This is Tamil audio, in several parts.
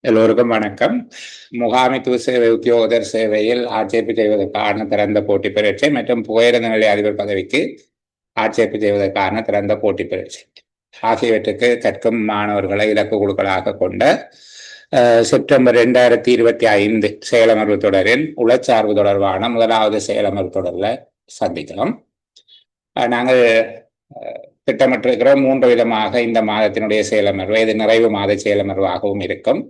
எல்லோருக்கும் வணக்கம். முகாமைத்துவ சேவை உத்தியோகத்தர் சேவையில் ஆட்சேர்ப்பு செய்வதற்கான திறந்த போட்டி பரீட்சை மற்றும் புகையிரத நிலை அதிபர் பதவிக்கு ஆட்சேர்ப்பு செய்வதற்கான திறந்த போட்டி பரீட்சை ஆகியவற்றுக்கு கற்கும் மாணவர்களை இலக்கு குழுக்களாக கொண்ட செப்டம்பர் 2025 செயலமர்வு தொடரின் உளச்சார்பு தொடர்பான முதலாவது செயலமர்வு தொடரில் சந்திக்கலாம். நாங்கள் திட்டமிட்டிருக்கிறோம் 3 விதமாக இந்த மாதத்தினுடைய செயலமர்வு, இது நிறைவு மாத செயலமர்வாகவும் இருக்கும்.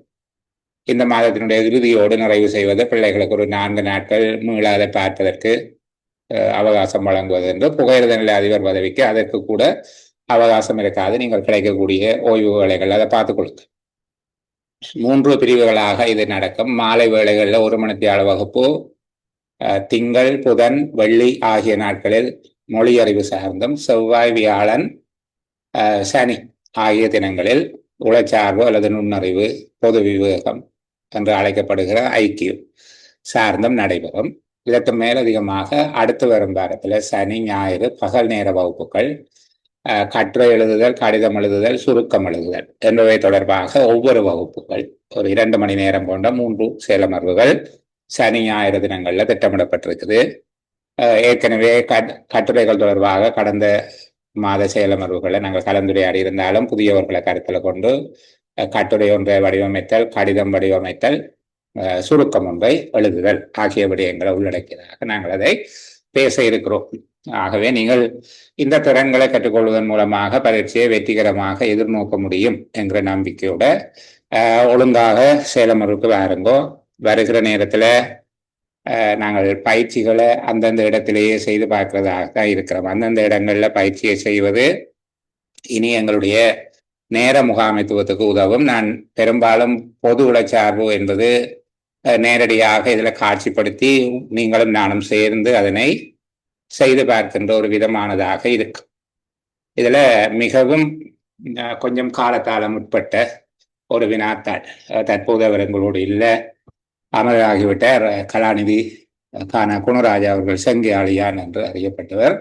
இந்த மாதத்தினுடைய இறுதியோடு நிறைவு செய்வது, பிள்ளைகளுக்கு ஒரு 4 நாட்கள் மீளாத பார்ப்பதற்கு அவகாசம் வழங்குவது என்று. புகையிரத நிலை அதிபர் பதவிக்கு அதற்கு கூட அவகாசம் இருக்காது, நீங்கள் கிடைக்கக்கூடிய ஓய்வு வேலைகள் அதை பார்த்துக் கொடுங்க. 3 பிரிவுகளாக இது நடக்கும். மாலை வேளைகளில் 1 மணித்தியால வகுப்பு திங்கள், புதன், வெள்ளி ஆகிய நாட்களில் மொழி அறிவு சார்ந்தும், செவ்வாய், வியாழன், சனி ஆகிய தினங்களில் உளச்சார்பு அல்லது நுண்ணறிவு, பொது விவேகம் என்று அழைக்கப்படுகிற ஐக்கியம் சார்ந்தும் நடைபெறும். இதற்கு மேலதிகமாக அடுத்து வரும் வாரத்தில் சனி, ஞாயிறு பகல் நேர வகுப்புகள், கட்டுரை எழுதுதல், கடிதம் எழுதுதல், சுருக்கம் எழுதுதல் என்பவை தொடர்பாக ஒவ்வொரு வகுப்புகள் ஒரு 2 மணி நேரம் கொண்ட 3 செயலமர்வுகள் சனி, ஞாயிறு தினங்களில் திட்டமிடப்பட்டிருக்குது. ஏற்கனவே கட்டுரைகள் தொடர்பாக கடந்த மாத செயலமர்வுகளை நாங்கள் கலந்துரையாடி இருந்தாலும் புதியவர்களை கருத்தில் கொண்டு கட்டுரை ஒன்றை வடிவமைத்தல், கடிதம் வடிவமைத்தல், சுருக்கம் ஒன்றை எழுதுதல் ஆகிய விடயங்களை உள்ளடக்கியதாக நாங்கள் அதை பேச இருக்கிறோம். ஆகவே நீங்கள் இந்த திறன்களை கற்றுக்கொள்வதன் மூலமாக பரீட்சையை வெற்றிகரமாக எதிர்நோக்க முடியும் என்கிற நம்பிக்கையோட ஒழுங்காக செயலமர்வுக்கு வாருங்கோ. வருகிற நேரத்தில் நாங்கள் பயிற்சிகளை அந்தந்த இடத்திலேயே செய்து பார்க்கிறதாக தான் இருக்கிறோம். அந்தந்த இடங்களில் பயிற்சியை செய்வது இனி எங்களுடைய நேர முகாமைத்துவத்துக்கு உதவும். நான் பெரும்பாலும் பொது உளச்சார்பு என்பது நேரடியாக இதில் காட்சிப்படுத்தி நீங்களும் நானும் சேர்ந்து அதனை செய்து பார்க்கின்ற ஒரு விதமானதாக இருக்கு. இதில் மிகவும் கொஞ்சம் காலத்தால் முற்பட்ட ஒரு வினாத்தாள் தற்போது அவர் எங்களோடு இல்லை, அமராகிவிட்டார். கலாநிதி குணராஜா அவர்கள் செங்கியாளியான் என்று அறியப்பட்டவர்.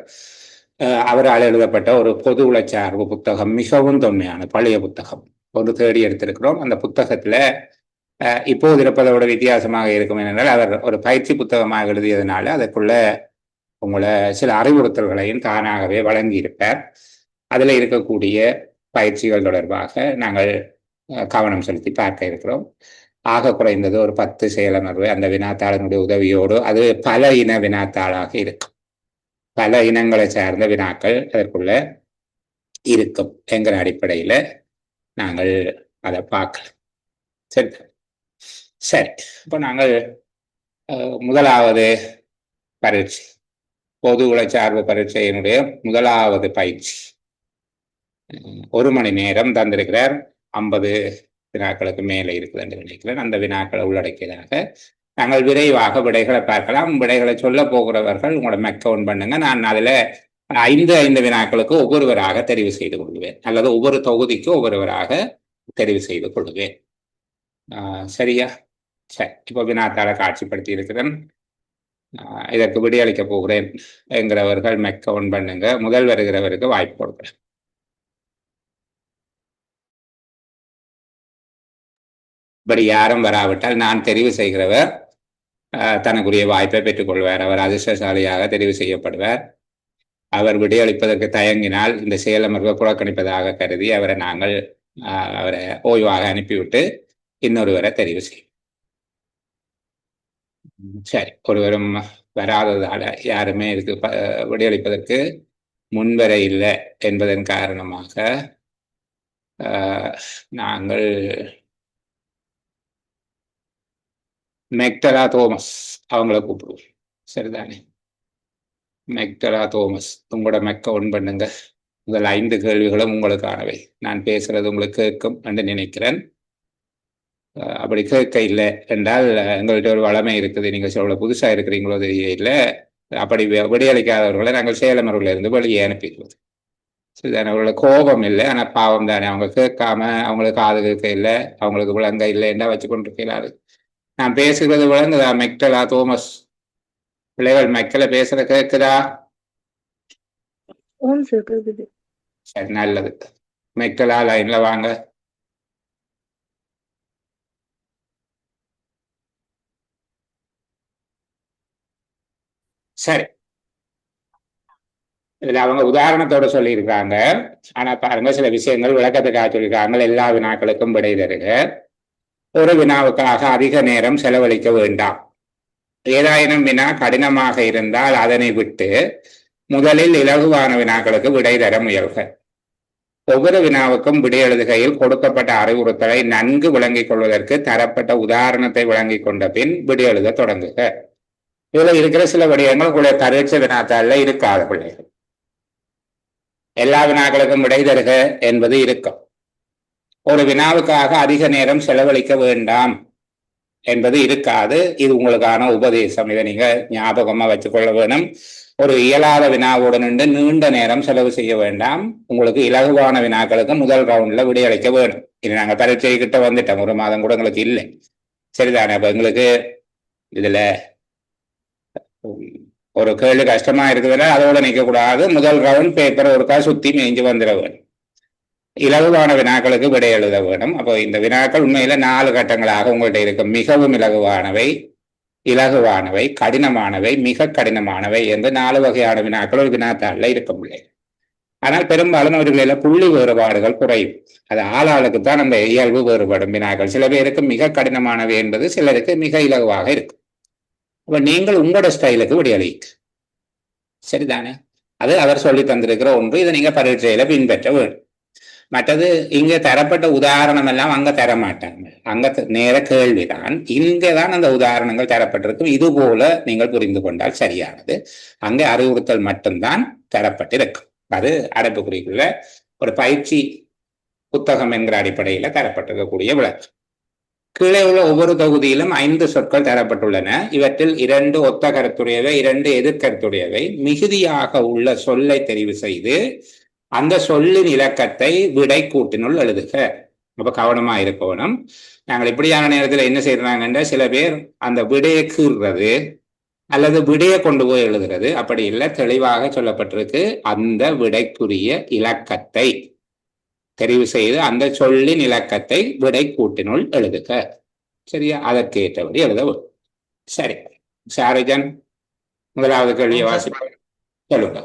அவரால் எழுதப்பட்ட ஒரு பொது உளச்சார்பு புத்தகம், மிகவும் தொன்மையான பழைய புத்தகம் ஒன்று தேடி எடுத்திருக்கிறோம். அந்த புத்தகத்துல இப்போது இருப்பதை விட வித்தியாசமாக இருக்கும் என்றால், அவர் ஒரு பயிற்சி புத்தகமாக எழுதியதுனால அதற்குள்ள உங்களை சில அறிவுறுத்தல்களையும் தானாகவே வழங்கியிருப்பார். அதில் இருக்கக்கூடிய பயிற்சிகள் தொடர்பாக நாங்கள் கவனம் செலுத்தி பார்க்க இருக்கிறோம். ஆக குறைந்தது ஒரு 10 செயலமர்வு அந்த வினாத்தாளனுடைய உதவியோடு, அது பல இன வினாத்தாளாக இருக்கும், பல இனங்களை சார்ந்த வினாக்கள் அதற்குள்ள இருக்கும் என்கிற அடிப்படையில் நாங்கள் அதை பார்க்கலாம். சரி சரி இப்போ நாங்கள் முதலாவது பரீட்சை, பொது உளச்சார்பு பரீட்சையினுடைய முதலாவது பயிற்சி 1 மணி நேரம் தந்திருக்கிறார். 50 வினாக்களுக்கு மேலே இருக்குது என்று நினைக்கிறேன். அந்த வினாக்களை உள்ளடக்கியதாக நாங்கள் விரைவாக விடைகளை பார்க்கலாம். விடைகளை சொல்ல போகிறவர்கள் உங்களோட மெக்கவுண்ட் பண்ணுங்க. நான் அதில் 5 வினாக்களுக்கு ஒவ்வொருவராக தெரிவு செய்து கொள்வேன், அல்லது ஒவ்வொரு தொகுதிக்கு ஒவ்வொருவராக தெரிவு செய்து கொள்வேன். சரியா? சரி, இப்போ வினாத்தாளை காட்சிப்படுத்தி இருக்கிறேன். இதற்கு விடையளிக்க போகிறேன் என்கிறவர்கள் மெக்கவுண்ட் பண்ணுங்க. முதல் வருகிறவருக்கு வாய்ப்பு கொடுக்குறேன். இப்படி யாரும் வராவிட்டால் நான் தெரிவு செய்கிறவர் தனக்குரிய வாய்ப்பை பெற்றுக்கொள்வார். அவர் அதிர்ஷ்டசாலியாக தெரிவு செய்யப்படுவார். அவர் விடையளிப்பதற்கு தயங்கினால் இந்த செயலமர்வை புறக்கணிப்பதாக கருதி அவரை ஓய்வாக அனுப்பிவிட்டு இன்னொருவரை தெரிவு செய்யும். சரி, ஒருவரும் வராததால யாருமே இதுக்கு விடையளிப்பதற்கு முன்வர இல்லை என்பதன் காரணமாக நாங்கள் மெக்டலா தோமஸ் அவங்கள கூப்பிடுவோம். சரிதானே? மெக்டலா தோமஸ், உங்களோட மெக்கவுண்ட் பண்ணுங்க. முதல் 5 கேள்விகளும் உங்களுக்கானவை. நான் பேசுறது உங்களுக்கு கேட்கும் என்று நினைக்கிறேன். அப்படி கேட்க இல்லை என்றால் எங்கள்கிட்ட ஒரு வளமை இருக்குது, நீங்கள் சொல்ல புதுசாக இருக்கிறீங்களோ தெரியல, அப்படி விடையளிக்காதவர்களை நாங்கள் செயலமர்வுல இருந்து வெளியே அனுப்பிடுவது. சரிதானே? அவர்களோட கோபம் இல்லை, ஆனால் பாவம் தானே. அவங்க கேட்காம அவங்களுக்கு காது கேட்க இல்லை, அவங்களுக்கு விளங்க இல்லை என்ன வச்சு கொண்டிருக்கிறாரு. நான் பேசுகிறது விளங்குதா மெக்டலா தோமஸ்? பிள்ளைகள் மெக்கல பேசுற கேட்குதா? சரி, நல்லது. மெக்டலா லைன்ல வாங்க. சரி, இதுல அவங்க உதாரணத்தோட சொல்லியிருக்காங்க. ஆனா பாருங்க, சில விஷயங்கள் விளக்கத்துக்காக சொல்லியிருக்காங்க. எல்லா வினாக்களுக்கும் விடை தருக. ஒரு வினாவுக்காக அதிக நேரம் செலவழிக்க வேண்டாம். ஏதாயினும் வினா கடினமாக இருந்தால் அதனை விட்டு முதலில் இலகுவான வினாக்களுக்கு விடை தர முயல்க. ஒவ்வொரு வினாவுக்கும் விடை எழுதுகையில் கொடுக்கப்பட்ட அறிவுறுத்தலை நன்கு விளங்கிக் கொள்வதற்கு தரப்பட்ட உதாரணத்தை விளங்கிக் கொண்ட பின் விடை எழுத தொடங்குக. இதுல இருக்கிற சில விடயங்கள் உங்களுடைய பரீட்சை வினாத்தாள்ல இருக்காத பிள்ளைகள். எல்லா வினாக்களுக்கும் விடை தருக என்பது இருக்கும். ஒரு வினாவுக்காக அதிக நேரம் செலவழிக்க வேண்டாம் என்பது இருக்காது. இது உங்களுக்கான உபதேசம். இதை நீங்க ஞாபகமா வச்சுக்கொள்ள வேணும். ஒரு இயலாத வினாவோடு நின்று நீண்ட நேரம் செலவு செய்ய வேண்டாம். உங்களுக்கு இலகுவான வினாக்களுக்கு முதல் ரவுண்ட்ல விடையளிக்க வேணும். இது நாங்க பரீட்சை கிட்ட வந்துட்டோம், ஒரு மாதம் கூட எங்களுக்கு இல்லை. சரிதானே? அப்ப எங்களுக்கு இதுல ஒரு கேள்வி கஷ்டமா இருக்குதுன்னா அதோட நிற்க கூடாது. முதல் ரவுண்ட் பேப்பர் ஒருக்கா சுத்தி மேய்ஞ்சு வந்துட வேணும். இலகுவான வினாக்களுக்கு விடை எழுத வேணும். அப்போ இந்த வினாக்கள் உண்மையில 4 கட்டங்களாக உங்கள்கிட்ட இருக்கும். மிகவும் இலகுவானவை, இலகுவானவை, கடினமானவை, மிக கடினமானவை என்று 4 வகையான வினாக்கள் ஒரு வினாத்தாள்ல இருக்க முடியாது. ஆனால் பெரும்பாலும் அவர்களில் புள்ளி வேறுபாடுகள் குறையும். அது ஆளாளுக்கு தான் அந்த இயல்பு வேறுபடும் வினாக்கள். சில பேருக்கு மிக கடினமானவை என்பது சிலருக்கு மிக இலகுவாக இருக்கும். அப்ப நீங்கள் உங்களோட ஸ்டைலுக்கு விடையளிக்கு. சரிதானே? அது அவர் சொல்லி தந்திருக்கிற ஒன்று. இதை நீங்க பரீட்சையில பின்பற்ற வேண்டும். மற்றது இங்க தரப்பட்ட உதாரணம் எல்லாம் அங்க தர மாட்டாங்க. அங்க நேர கேள்விதான். இங்கதான் அந்த உதாரணங்கள் தரப்பட்டிருக்கும். இது போல நீங்கள் புரிந்து கொண்டால் சரியானது. அங்கே அறிவுறுத்தல் மட்டும்தான் தரப்பட்டிருக்கும். அது அடைப்புக்குறிக்குள்ள ஒரு பயிற்சி புத்தகம் என்கிற அடிப்படையில தரப்பட்டிருக்கக்கூடிய விளக்கம். கீழே உள்ள ஒவ்வொரு தொகுதியிலும் 5 சொற்கள் தரப்பட்டுள்ளன. இவற்றில் 2 ஒத்த கருத்துடையவை, 2 எதிர்கருத்துடையவை. மிகுதியாக உள்ள சொல்லை தெரிவு செய்து அந்த சொல்லின் இலக்கத்தை விடை கூட்டினுள் எழுதுக. ரொம்ப கவனமா இருக்கணும். நாங்கள் இப்படியான நேரத்தில் என்ன செய்யறாங்கன்னா, சில பேர் அந்த விடையை கீறுறது அல்லது விடையை கொண்டு போய் எழுதுறது. அப்படி இல்லை, தெளிவாக சொல்லப்பட்டிருக்கு. அந்த விடைக்குரிய இலக்கத்தை தெரிவு செய்து அந்த சொல்லின் இலக்கத்தை விடை கூட்டினுள் எழுதுக. சரியா? அதற்கு ஏற்றபடி எழுதவும். சரி சாரிஜன், முதலாவது கேள்வியை வாசிப்ப சொல்லுங்க.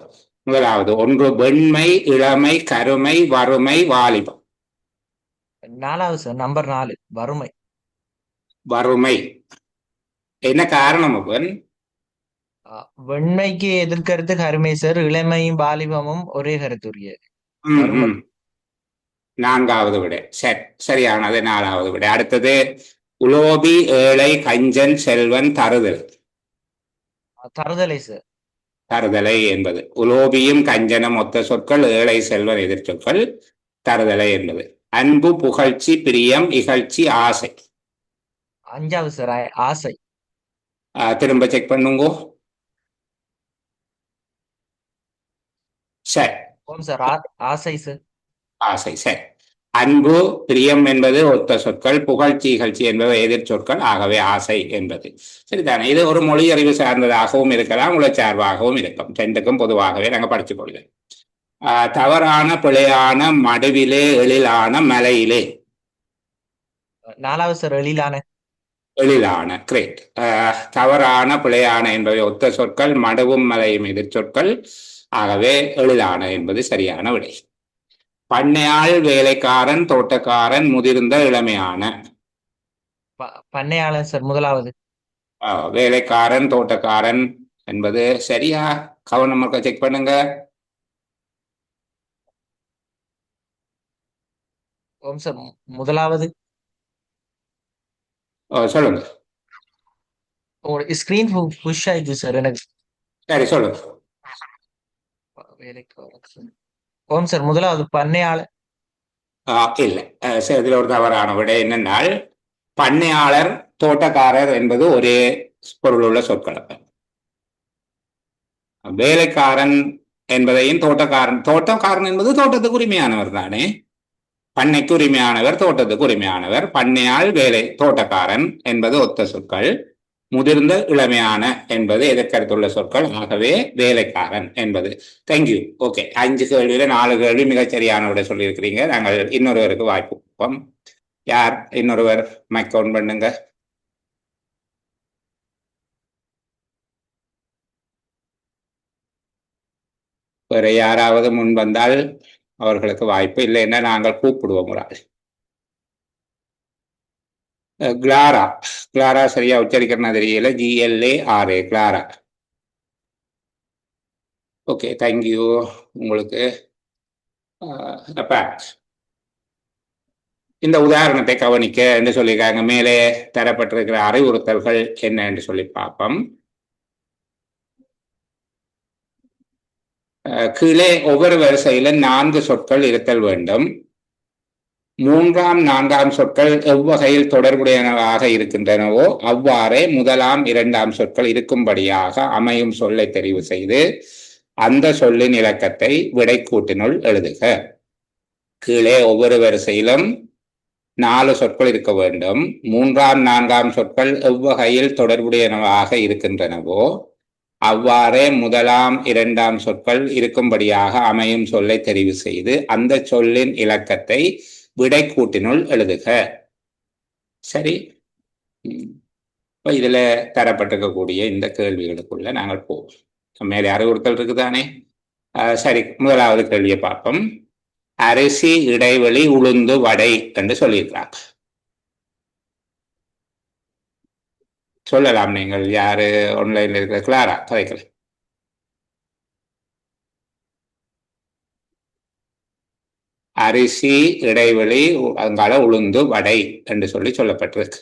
முதலாவது ஒன்று வெண்மை, இளமை, கருமை, வறுமை, வாலிபம். 4வது சார், நம்பர் 4 வறுமை. வறுமை என்ன காரணம்? அப்பன் வெண்மைக்கு எதிர்கருத்து கருமை சார். இளமையும் வாலிபமும் ஒரே கருத்துரிய வறுமை. 4வது விட சரி, சரியானது. 4வது விட. அடுத்தது உலோபி, ஏழை, கஞ்சன், செல்வன், தருதல். தருதலை சார். தருதலை என்பது உலோபியும் கஞ்சனும் ஒத்த சொற்கள், ஏழை செல்வன் எதிர் சொற்கள், தருதலை என்பது. அன்பு, புகழ்ச்சி, பிரியம், இகழ்ச்சி, ஆசை. 5வது சார் ஆசை. திரும்ப செக் பண்ணுங்க. சரி. சார் ஆசை சார். ஆசை. சரி. அன்பு, பிரியம் என்பது ஒத்த சொற்கள், புகழ்ச்சி, இகழ்ச்சி என்பது எதிர் சொற்கள். ஆகவே ஆசை என்பது சரிதானே. இது ஒரு மொழி அறிவு சார்ந்ததாகவும் இருக்கலாம், உளச்சார்பாகவும் இருக்கும். 2க்கும் பொதுவாகவே நாங்கள் படித்துக் கொள்கிறோம். தவறான, பிழையான, மடுவிலே, எழிலான, மலையிலே. 4வது சார் எழிலான. எழிலான. கிரேட். தவறான, பிழையான என்பவை ஒத்த சொற்கள், மடுவும் மலையும் எதிர் சொற்கள். ஆகவே எழிலான என்பது சரியான விடை. பண்ணையாள், வேலைக்காரன், தோட்டக்காரன், முதிர்ந்த, இளமையான. பண்ணையாளன் சார் முதலாவது. வேலைக்காரன், தோட்டக்காரன் என்பது சரியா? கவனம் செக் பண்ணுங்க. ஓம் சார் முதலாவது. சொல்லுங்க. உங்களோட ஸ்கிரீன் புஷ் ஆயிடுச்சு சார் எனக்கு. சரி சொல்லுங்க. வேலைக்காரன். ஓம் சார் முதலாவது பண்ணையாளர். இல்லை, இதுல ஒரு தவறான விட என்னென்னால், பண்ணையாளர், தோட்டக்காரர் என்பது ஒரே பொருளுள்ள சொற்கள். வேலைக்காரன் என்பதையும் தோட்டக்காரன் என்பது தோட்டத்துக்கு உரிமையானவர் தானே. பண்ணைக்கு உரிமையானவர், தோட்டத்துக்கு உரிமையானவர். பண்ணையாள், வேலை, தோட்டக்காரன் என்பது ஒத்த சொற்கள். முதிர்ந்த, இளமையான என்பது எதிர்கருத்துள்ள சொற்கள். ஆகவே வேலைக்காரன் என்பது. தேங்க்யூ. ஓகே, 5 கேள்வியில 4 கேள்வி மிகச்சரியான விட சொல்லியிருக்கிறீங்க. நாங்கள் இன்னொருவருக்கு வாய்ப்பு கொடுப்போம். யார் இன்னொருவர்? மைக் கவுண்ட் பண்ணுங்க. வேற யாராவது முன் வந்தால் அவர்களுக்கு வாய்ப்பு இல்லைன்னா நாங்கள் கூப்பிடுவோம் ஒரு ஆள். கிளாரா. கிளாரா சரியா உச்சரிக்கிறனா தெரியல. GLARA Clara. Okay, thank you. உங்களுக்கு அப்ப இந்த உதாரணத்தை கவனிக்க என்று சொல்லியிருக்காங்க. மேலே தரப்பட்டிருக்கிற அறிவுறுத்தல்கள் என்ன என்று சொல்லி பார்ப்போம். கீழே ஒவ்வொரு வரிசையில 4 சொற்கள் இருத்தல் வேண்டும். 3ஆம் 4ஆம் சொற்கள் எவ்வகையில் தொடர்புடையனவாக இருக்கின்றனவோ அவ்வாறே 1ஆம் 2ஆம் சொற்கள் இருக்கும்படியாக அமையும் சொல்லை தெரிவு செய்து அந்த சொல்லின் இலக்கத்தை விடைக்கூட்டினுள் எழுதுக. கீழே ஒவ்வொரு வரிசையிலும் 4 சொற்கள் இருக்க வேண்டும். 3ஆம் 4ஆம் சொற்கள் எவ்வகையில் தொடர்புடையனவாக இருக்கின்றனவோ அவ்வாறே 1ஆம் 2ஆம் சொற்கள் இருக்கும்படியாக அமையும் சொல்லை தெரிவு செய்து அந்த சொல்லின் இலக்கத்தை விடைக்கூட்டினுள் எழுதுக. சரி, இப்போ இதுல தரப்பட்டிருக்கக்கூடிய இந்த கேள்விகளுக்குள்ள நாங்கள் போவோம். மேலே அறிவுறுத்தல் இருக்குதானே? சரி, முதலாவது கேள்வியை பார்ப்போம். அரிசி இடைவெளி உளுந்து வடை என்று சொல்லியிருக்கிறாங்க. சொல்லலாம். நீங்கள் யாரு ஆன்லைன்ல இருக்கிற கிளாரா கதைக்கல? அரிசி இடைவெளி அங்கால உளுந்து வடை என்று சொல்லி சொல்லப்பட்டிருக்கு.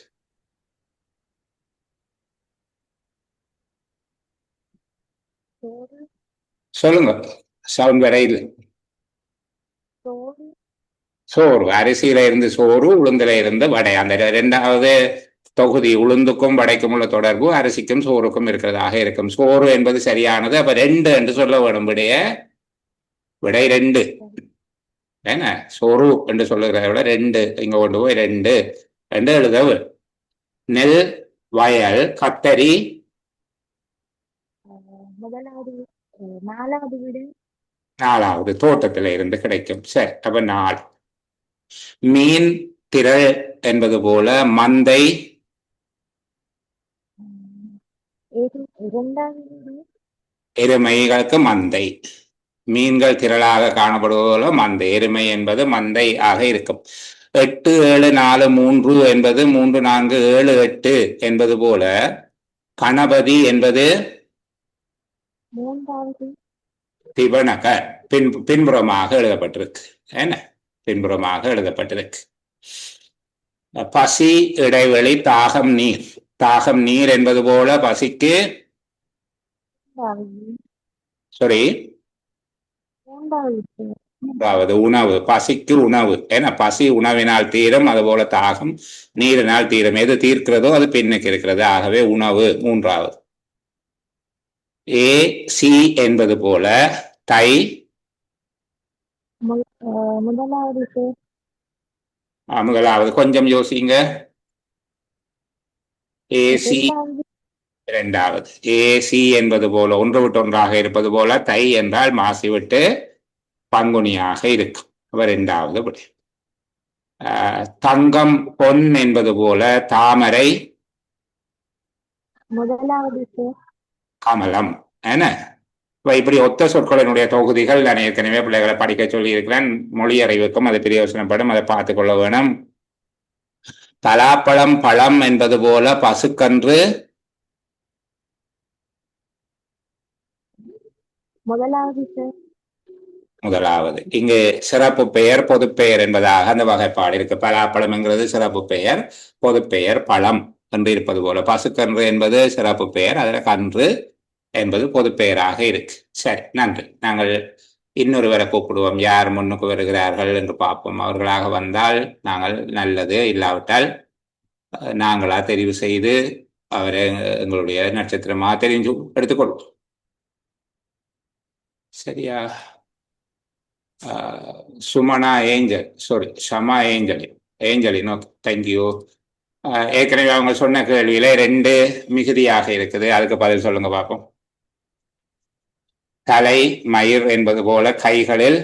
சொல்லுங்க. சவுண்ட் வரை இல்லை. சோறு. அரிசியில இருந்து சோறு, உளுந்துல இருந்து வடை. அந்த 2வது தொகுதி உளுந்துக்கும் வடைக்கும் உள்ள தொடர்பு அரிசிக்கும் சோறுக்கும் இருக்கிறதாக இருக்கும். சோறு என்பது சரியானது. அப்ப 2 என்று சொல்ல வேணும். விடை 2. என்ன சோறு என்று சொல்லுகிறத விட 2 இங்க கொண்டு போய் 2 என்று எழுதவு. நெல், வயல், கத்தரி. 4வது தோட்டத்தில இருந்து கிடைக்கும். சரி, அப்ப 4. மீன், திரள் என்பது போல மந்தை. எருமைகளுக்கு மந்தை. மீன்கள் திரளாக காணப்படுவதோல மந்தை. எருமை என்பது மந்தை ஆக இருக்கும். 8, 7, 4, 3 என்பது 3, 4, 7, 8 என்பது போல கணபதி என்பது திவனக பின்புறமாக எழுதப்பட்டிருக்கு. என்ன பின்புறமாக எழுதப்பட்டிருக்கு. பசி இடைவெளி தாகம் நீர். தாகம் நீர் என்பது போல பசிக்கு சாரி 3வது உணவு. பசிக்கு உணவு. ஏன்னா பசி உணவினால் தீரும், அதுபோல தாகம் நீரினால் தீரும். எது தீர்க்கிறதோ அது பின்னுக்கு இருக்கிறது. ஆகவே உணவு 3வது. AC என்பது போல தை. முதலாவது கொஞ்சம் யோசிங்க. AC 2வது. AC என்பது போல ஒன்று விட்டு ஒன்றாக இருப்பது போல தை என்றால் மாசி விட்டு பங்குனியாக இருக்கும். அப்ப 2வது படி. தங்கம் பொன் என்பது போல தாமரை கமலம். என்ன இப்படி ஒத்த சொற்களினுடைய தொகுதிகள் நான் ஏற்கனவே பிள்ளைகளை படிக்க சொல்லி இருக்கிறேன். மொழி அறிவுக்கும் அது பிரயோசனப்படும். அதை பார்த்துக் கொள்ள வேணும். பலாப்பழம் பழம் என்பது போல பசுக்கன்று முதலாவது. இங்கு சிறப்பு பெயர் பொது பெயர் என்பதாக அந்த வகைப்பாடு இருக்கு. பலாப்பழம் என்கிறது சிறப்பு பெயர், பொது பெயர் பழம் என்று இருப்பது போல பசுக்கன்று என்பது சிறப்பு பெயர், அதில் கன்று என்பது பொது பெயராக இருக்கு. சரி, நன்றி. நாங்கள் இன்னொருவரை கூப்பிடுவோம். யார் முன்னுக்கு வருகிறார்கள் என்று பார்ப்போம். அவர்களாக வந்தால் நாங்கள் நல்லது, இல்லாவிட்டால் நாங்களா தெரிவு செய்து அவரை எங்களுடைய நட்சத்திரமா தெரிஞ்சு எடுத்துக்கொள்வோம். சரியா? Sumana Angel, sorry Shama Angeline. Okay, thank you. ஏற்கனவே அவங்க சொன்ன கேள்வியில 2 மிகுதியாக இருக்குது. அதுக்கு பதில் சொல்லுங்க பார்ப்போம். தலை மயிர் என்பது போல கைகளில்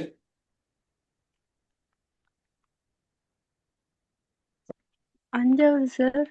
5வது சார்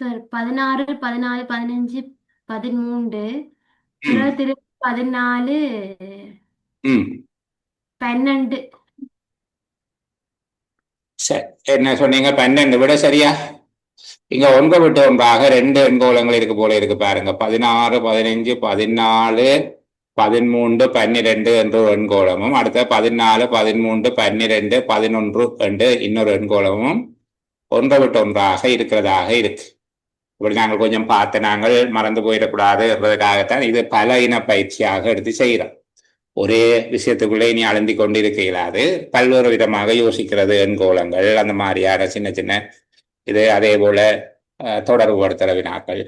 சார் 16, 14, 15, 13, ம், 14, ம். 12. சரி, என்ன சொன்னீங்க? 12 விட சரியா? இங்க ஒன்று விட்டு ஒன்றாக ரெண்டு எண்கோளங்கள் இருக்கு போல இருக்கு பாருங்க. 16, 15, 14, 13, 12 என்ற ஒரு எண்கோளமும், அடுத்த 14, 13, 12, 11 என்று இன்னொரு எண்கோளமும் ஒன்றை விட்டு ஒன்றாக இருக்கிறதாக இருக்கு. இப்படி நாங்கள் கொஞ்சம் பார்த்து நாங்கள் மறந்து போயிடக்கூடாது என்பதற்காகத்தான் இது பல இன பயிற்சியாக எடுத்து செய்கிறோம். ஒரே விஷயத்துக்குள்ளே இனி அழுந்தி கொண்டு இருக்க இயலாது. பல்வேறு விதமாக யோசிக்கிறது, எண்கோளங்கள், அந்த மாதிரியான சின்ன சின்ன இது. அதே போல தொடர்புபடுத்துகிற வினாக்கள்.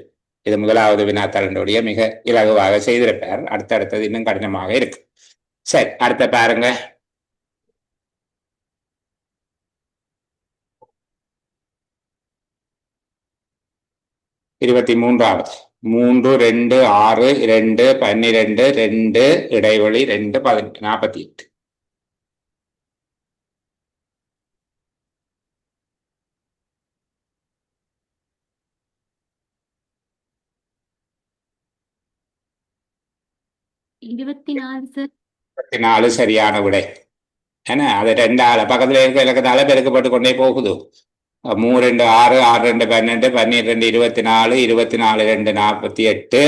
இது முதலாவது வினாத்தாளினுடைய மிக இலகுவாக செய்திருப்பார். அடுத்தடுத்தது இன்னும் கடினமாக இருக்கு. சரி, அடுத்த பாருங்க. இருபத்தி மூன்றாவது. 3, 2, 6, 2, 12, 2 இடைவெளி 2, 18, 48. இருபத்தி நாலு சார். 24 சரியான விடை. ஏன்னா அது ரெண்டால பக்கத்துல இருக்க இலக்கத்தால பெருக்கப்பட்டு கொண்டே போகுது. 3, 2, 6, 6, 2, 12, 12, 24, 24, 2, 48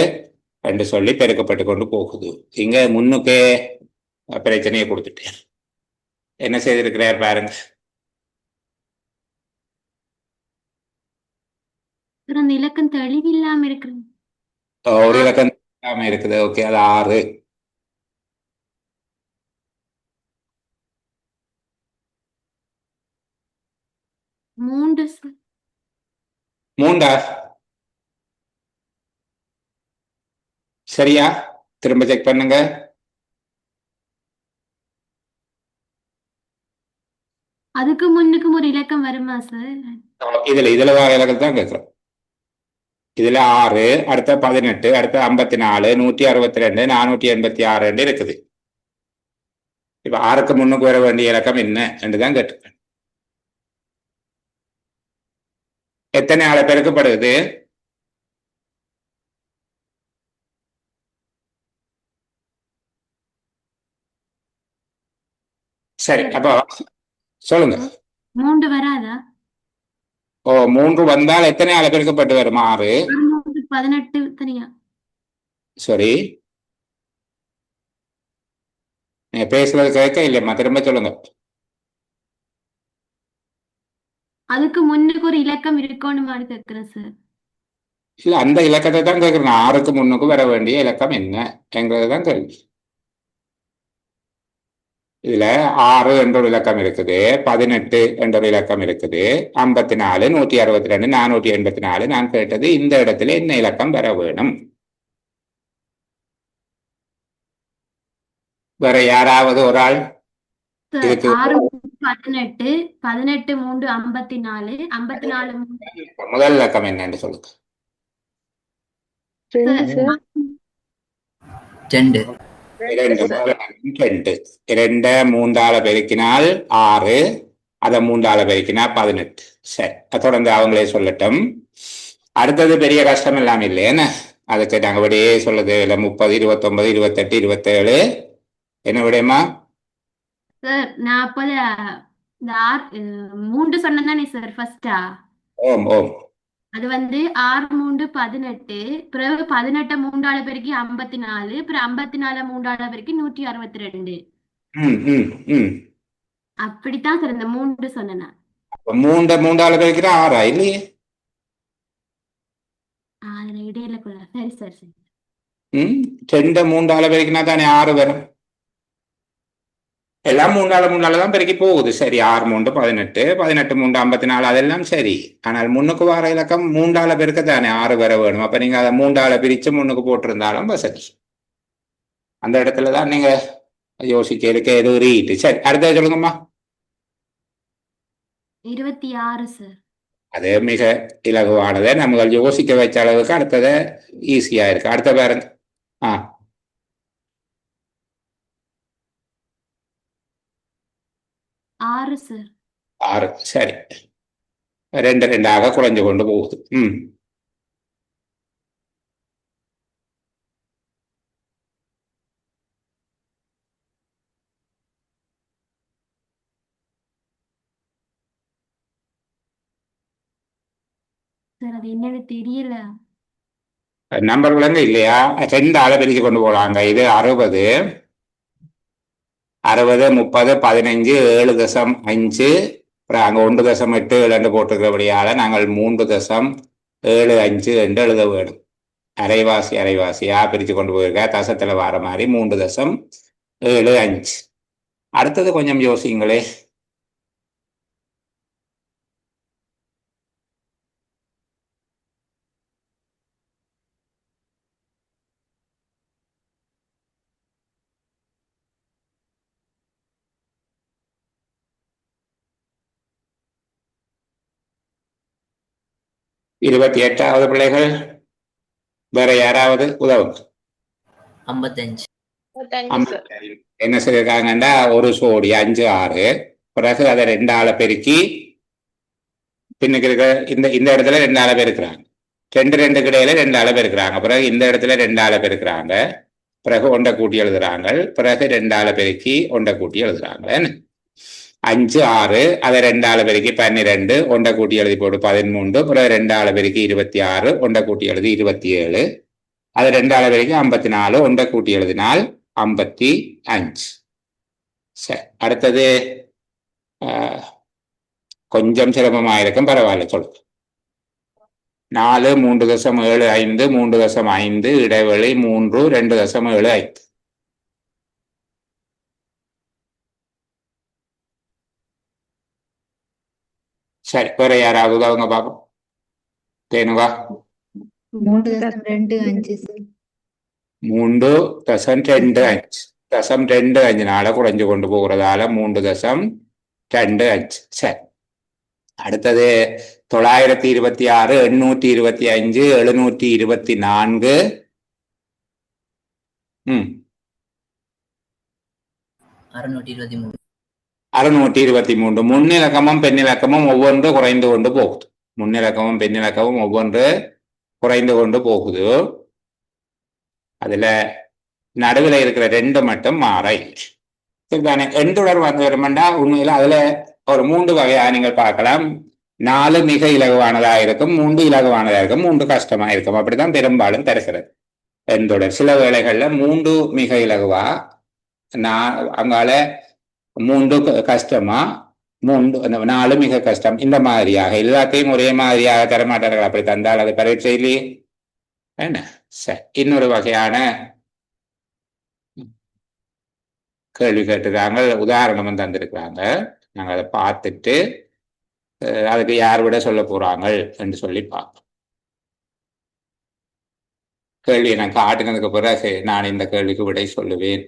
என்று சொல்லி பெருக்கப்பட்டு கொண்டு போகுது. இங்க முன்னுக்கே பிரச்சனையை கொடுத்துட்டேன். என்ன செய்திருக்கிறார் பாருங்க. சார் அந்த இலக்கம் தெளிவில்லாம இருக்கிறது. ஒரு இலக்கம் இல்லாம இருக்குது. ஓகே, அது 6. 3 சார். 3 சரியா? திரும்ப செக் பண்ணுங்க. அதுக்கு முன்னுக்கும் ஒரு இலக்கம் வருமா சார்? இதுல இலக்கம் தான் கேட்கிறோம். இதுல 6, அடுத்த 18, அடுத்த 54, 162, 486 இருக்குது. இப்ப 6க்கு முன்னுக்கு வர வேண்டிய இலக்கம் என்ன என்றுதான் கேட்டிருக்கேன். எத்தனை ஆளை பெருக்கப்படுது? சரி, அப்போ சொல்லுங்க. 3 வராதா? ஓ, 3 வந்தால் எத்தனை ஆளை பெருக்கப்பட்டு வரும்? 6. 18 தனியா. சரி, நீங்க பேசுறது கேட்க இல்லையம்மா, திரும்ப சொல்லுங்க. அதுக்கு முன்னுக்கு ஒரு இலக்கம் இருக்கணும் மாதிரி கேட்கிறேன் சார். இல்ல, அந்த இலக்கத்தை தான் கேட்கிறேன். 6க்கு முன்னுக்கு வர வேண்டிய இலக்கம் என்ன என்கிறதுதான் கேள்வி. இதுல 6 என்ற ஒரு இலக்கம் இருக்குது, 18 என்ற ஒரு இலக்கம் இருக்குது, 54, 162, 484. நான் கேட்டது இந்த இடத்துல என்ன இலக்கம் வர வேணும்? வேற யாராவது ஒரு ஆள் சார் இதுக்கு 6, 18, 18, 3, 54, 54, 3. முதல் இலக்கம் என்னன்னு சொல்லுங்க. 2 சார். 2. 2. 2 3ஆல பெருக்கினால் 6, அதை 3ஆல பெருக்கினா 18. சரி, தொடர்ந்து அவங்களே சொல்லட்டும். அடுத்தது பெரிய கஷ்டம் எல்லாம் இல்லை என்ன? அதுக்கு நாங்க விடையே சொல்லுது இல்லை. 30, 29, 28, 27. என்ன விடையமா? சார் 40. இந்த 3 சொன்னதானே சார் ஃபர்ஸ்டா? ஓம் ஓம். அது வந்து 6, 3, 18, பிறகு 18 3ஆல பெருக்கி 54, பிறகு 54 3ஆல பெருக்கி 162. ம் ம் ம். அப்படித்தான் சார் இந்த 3 சொன்னேன். 3ஆல பெருக்கினா 6 இல்லையே. அதுல இடையில கொள்ள. சரி சார் சரி. 2 3ஆல பெருக்கினா தானே 6 வரும். எல்லாம் 3ஆல தான் பெருக்கி போகுது. சரி, 6 3 18, 18 3 54, அதெல்லாம் சரி. ஆனால் முன்னுக்கு வர இலக்கம் 3ஆல பெருக்கத்தானே 6 வர வேணும். அப்ப நீங்க அதை 3ஆல பிரிச்சு முன்னுக்கு போட்டிருந்தாலும் வசதி. அந்த இடத்துலதான் நீங்க யோசிக்க இருக்க எது ரீட்டு. சரி, அடுத்தது சொல்லுங்கம்மா. 26 சார். அது மிக இலகுவானதை நம்ம யோசிக்க வச்ச அளவுக்கு அடுத்தது ஈஸியா இருக்கு. அடுத்த பாருங்க. 6 சார். 6. சரி, 2 2ஆக குறைஞ்சு கொண்டு போகுது. சார் அது என்னன்னு தெரியல. நம்பர் விலங்கு இல்லையா? ரெண்டு ஆளை பிரிச்சு கொண்டு போறாங்க. இது 60 60 30 15 7.5 அப்புறம் அங்க 1.87 போட்டிருக்கிறபடியால நாங்கள் 3.75 என்று எழுத வேண்டும். அரைவாசி அரைவாசியா பிரிச்சு கொண்டு போயிருக்க தசத்துல வர மாதிரி 3.75. அடுத்தது கொஞ்சம் யோசிங்களே. இருபத்தி 8வது பிள்ளைகள் வேற யாராவது உதவும்? 55. என்ன சொல்லியிருக்காங்கன்னா ஒரு சோடி 5 6 பிறகு அதை 2 ஆளை பெருக்கி பின்னுக்கு இருக்க இந்த இடத்துல 2 ஆளை பெருக்கிறாங்க. 2 கிடையில 2 ஆளை பெருக்கிறாங்க. பிறகு இந்த இடத்துல 2 ஆளை பெருக்கிறாங்க. பிறகு ஒன்றை கூட்டி எழுதுறாங்க. பிறகு 2 ஆளை பெருக்கி ஒன்றை கூட்டி எழுதுறாங்க. 5 6 அதை 2 ஆளை பெருக்கி 12 ஒன்றை கூட்டி எழுதி போட்டு 13 பிறகு 2 ஆளை பெருக்கி 26 ஒன்றை கூட்டி எழுதி 27 அது 2 ஆளை பெருக்கி 54 ஒன்றை கூட்டி எழுதினால் 55. சரி, அடுத்தது கொஞ்சம் சிரமமாக இருக்கும், பரவாயில்ல சொல்லுங்க. 4 3.75 3.5 இடைவெளி 3 2.75. சரி, வேற யாராவது அவங்க பார்ப்போம். தேனுவா? 3.25 சார். 3.25 0.25 குறைஞ்சு கொண்டு போகிறதால 3.25. சரி, அடுத்தது 926 825 724 623. 623. முன்னிலக்கமும் பெண்ணிலக்கமும் ஒவ்வொன்று குறைந்து கொண்டு போகுது. முன்னிலக்கமும் பெண்ணிலக்கமும் ஒவ்வொன்று குறைந்து கொண்டு போகுது. அதுல நடுவில் இருக்கிற 2 மட்டும் மாற இல்லை. சரிதானே? எண்தொடர் வந்து வருமெண்டா உண்மையில அதுல ஒரு 3 வகையா நீங்கள் பார்க்கலாம். 4 மிக இலகுவானதா இருக்கும், 3 இலகுவானதா இருக்கும், 3 கஷ்டமா இருக்கும். அப்படித்தான் பெரும்பாலும் தருகிறது எண்தொடர். சில வேளைகள்ல 3 மிக இலகுவா, அங்கால 3 கஷ்டமா, 4 மிக கஷ்டம். இந்த மாதிரியாக எல்லாத்தையும் ஒரே மாதிரியாக தரமாட்டார்கள். அப்படி தந்தால் அது பரீட்சையிலேயே என்ன. சரி, இன்னொரு வகையான கேள்வி கேட்டுருக்காங்க, உதாரணமும் தந்திருக்கிறாங்க. நாங்கள் அதை பார்த்துட்டு அதுக்கு யார் விட சொல்ல போறாங்க என்று சொல்லி பார்ப்போம். கேள்வியை நான் காட்டினதுக்கு பிறகு நான் இந்த கேள்விக்கு விடை சொல்லுவேன்.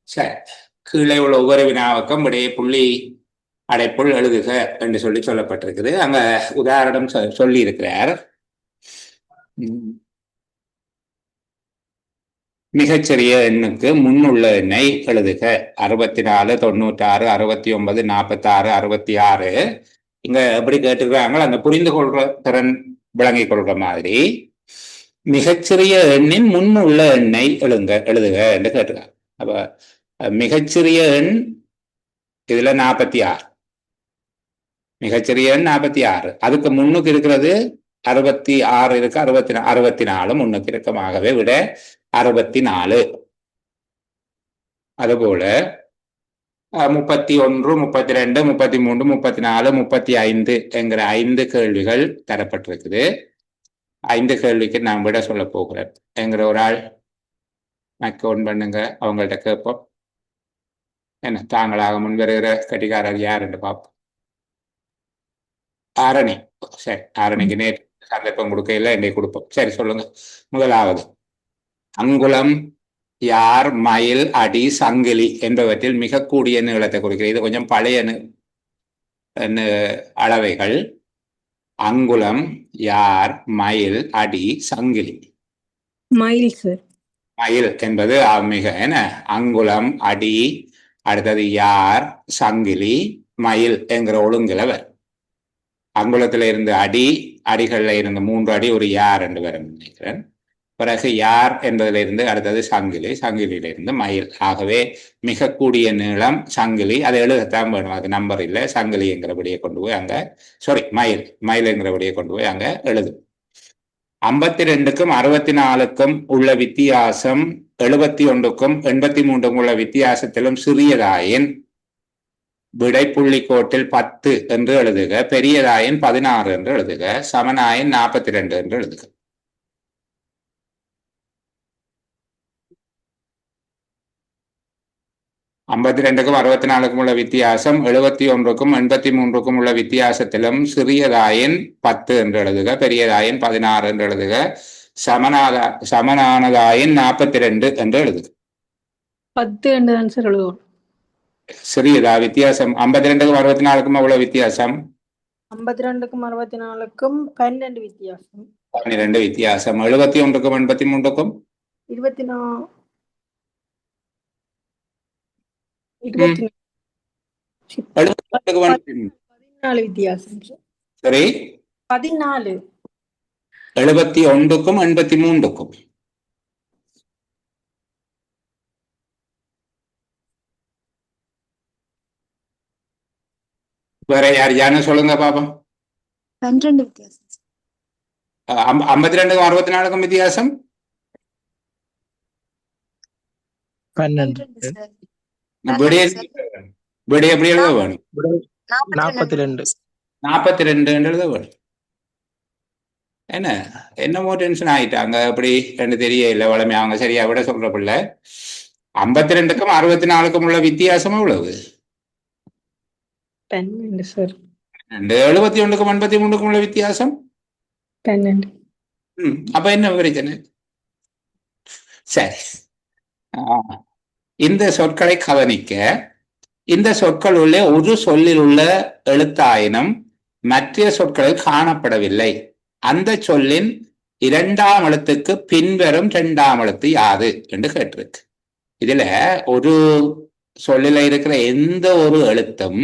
சரி, கீழே உள்ள ஒவ்வொரு வினாவுக்கும் விடையை புள்ளி அடைப்புள் எழுதுக என்று சொல்லப்பட்டிருக்குது. அங்க உதாரணம் சொல்லி இருக்கிறார். மிகச்சிறிய எண்ணுக்கு முன்னுள்ள எண்ணை எழுதுக. 64 96 69 46 66. இங்க எப்படி கேட்டுக்கிறாங்க, அந்த புரிந்து கொள்ற திறன் விளங்கிக் கொள்ற மாதிரி மிகச்சிறிய எண்ணின் முன்னுள்ள எண்ணை எழுதுக என்று கேட்டுக்கிறாங்க. அப்ப மிகச்சிறிய எண் இதுல 46, மிகச்சிறிய எண் 46. அதுக்கு முன்னுக்கு இருக்கிறது 66 இருக்கு, 64 முன்னுக்கு இருக்கமாகவே விட 64. அதுபோல 31 32 33 34 35 என்கிற 5 கேள்விகள் தரப்பட்டிருக்குது. 5 கேள்விக்கு நான் விட சொல்ல போகிறேன் என்கிற ஒரு ஆள் மைக் ஆன் பண்ணுங்க, அவங்கள்ட்ட கேட்போம். என்ன தாங்களாக முன்வருகிற கட்டிக்காரர் யார் என்று பார்ப்போம். ஆரணி. சரி, ஆரணிக்கு நேற்று சந்தர்ப்பம் கொடுக்கையில் என்னை கொடுப்போம். சரி, சொல்லுங்க. முதலாவது, அங்குலம், யார், மைல், அடி, சங்கிலி என்பவற்றில் மிக கூடிய நீளத்தை குறிக்கிறது. இது கொஞ்சம் பழைய அளவைகள். அங்குலம், யார், மைல், அடி, சங்கிலி. Mile sir. மைல் என்பது மிக என்ன, அங்குலம், அடி, அடுத்தது யார், சங்கிலி, மைல் என்கிற ஒழுங்கிலவர். அங்குலத்துல இருந்து அடி, அடிகள்ல இருந்து 3 அடி ஒரு யார் என்று வரும் நினைக்கிறேன். பிறகு யார் என்பதிலிருந்து அடுத்தது சங்கிலி, சங்கிலியிலிருந்து மயில். ஆகவே மிக கூடிய நீளம் சங்கிலி, அதை எழுதத்தான் வேணும், அது நம்பர் இல்லை. சங்கிலிங்கிறபடியை கொண்டு போய் அங்க மயில், மயிலுங்கிறபடியை கொண்டு போய் அங்க எழுது. 52க்கும் 64க்கும் உள்ள வித்தியாசம் 71க்கும் 83க்கும் உள்ள வித்தியாசத்திலும் சிறியதாயின் விடைப்புள்ளி கோட்டில் 10 என்று எழுதுக, பெரியதாயின் 16 என்று எழுதுக, சமனாயின் 42 என்று எழுதுக. ஐம்பத்தி ரெண்டுக்கும் 64க்கும் உள்ள வித்தியாசம் 71க்கும் 83க்கும் உள்ள வித்தியாசத்திலும் சிறியதாயின் 10 என்று எழுதுக, பெரியதாயின் 16 என்று எழுதுக, சமனானதாயின் 42 என்று எழுதுக. 10 என்று தான் சார் எழுதுவோம். சிறியதா வித்தியாசம்? 52க்கும் 64க்கும் உள்ள வித்தியாசம் 52க்கும் 64க்கும் 12 வித்தியாசம். 12 வித்தியாசம். 71க்கும் 83க்கும் 24 14 வித்தியாசம் சார். சரி, 14 71க்கும் 83க்கும் வேற யாரு சொல்லுங்க பாப்போம். 12 வித்தியாசம். 52க்கும் 64க்கும் வித்தியாசம் 12 சார். விடைய எப்படி எழுத வேணும்? 42 42 எழுத வேணும். என்னமோ டென்ஷன் ஆயிட்டாங்க, அப்படி ரெண்டு தெரிய இல்லை வளமை. அவங்க சரியா விட சொல்ற பிள்ளை. 52க்கும் 64க்கும் உள்ள வித்தியாசம் எவ்வளவு? 12 சார். 71க்கும் 83க்கும் உள்ள வித்தியாசம் 12. அப்ப என்ன பிரச்சனை? சரி, இந்த சொற்களை கவனிக்க. இந்த சொற்கள் உள்ள ஒரு சொல்லில் உள்ள எழுத்தாயினும் மற்ற சொற்களில் காணப்படவில்லை. அந்த சொல்லின் 2ஆம் எழுத்துக்கு பின்வரும் 2ஆம் எழுத்து யாது என்று கேட்டிருக்கு. இதுல ஒரு சொல்லில இருக்கிற எந்த ஒரு எழுத்தும்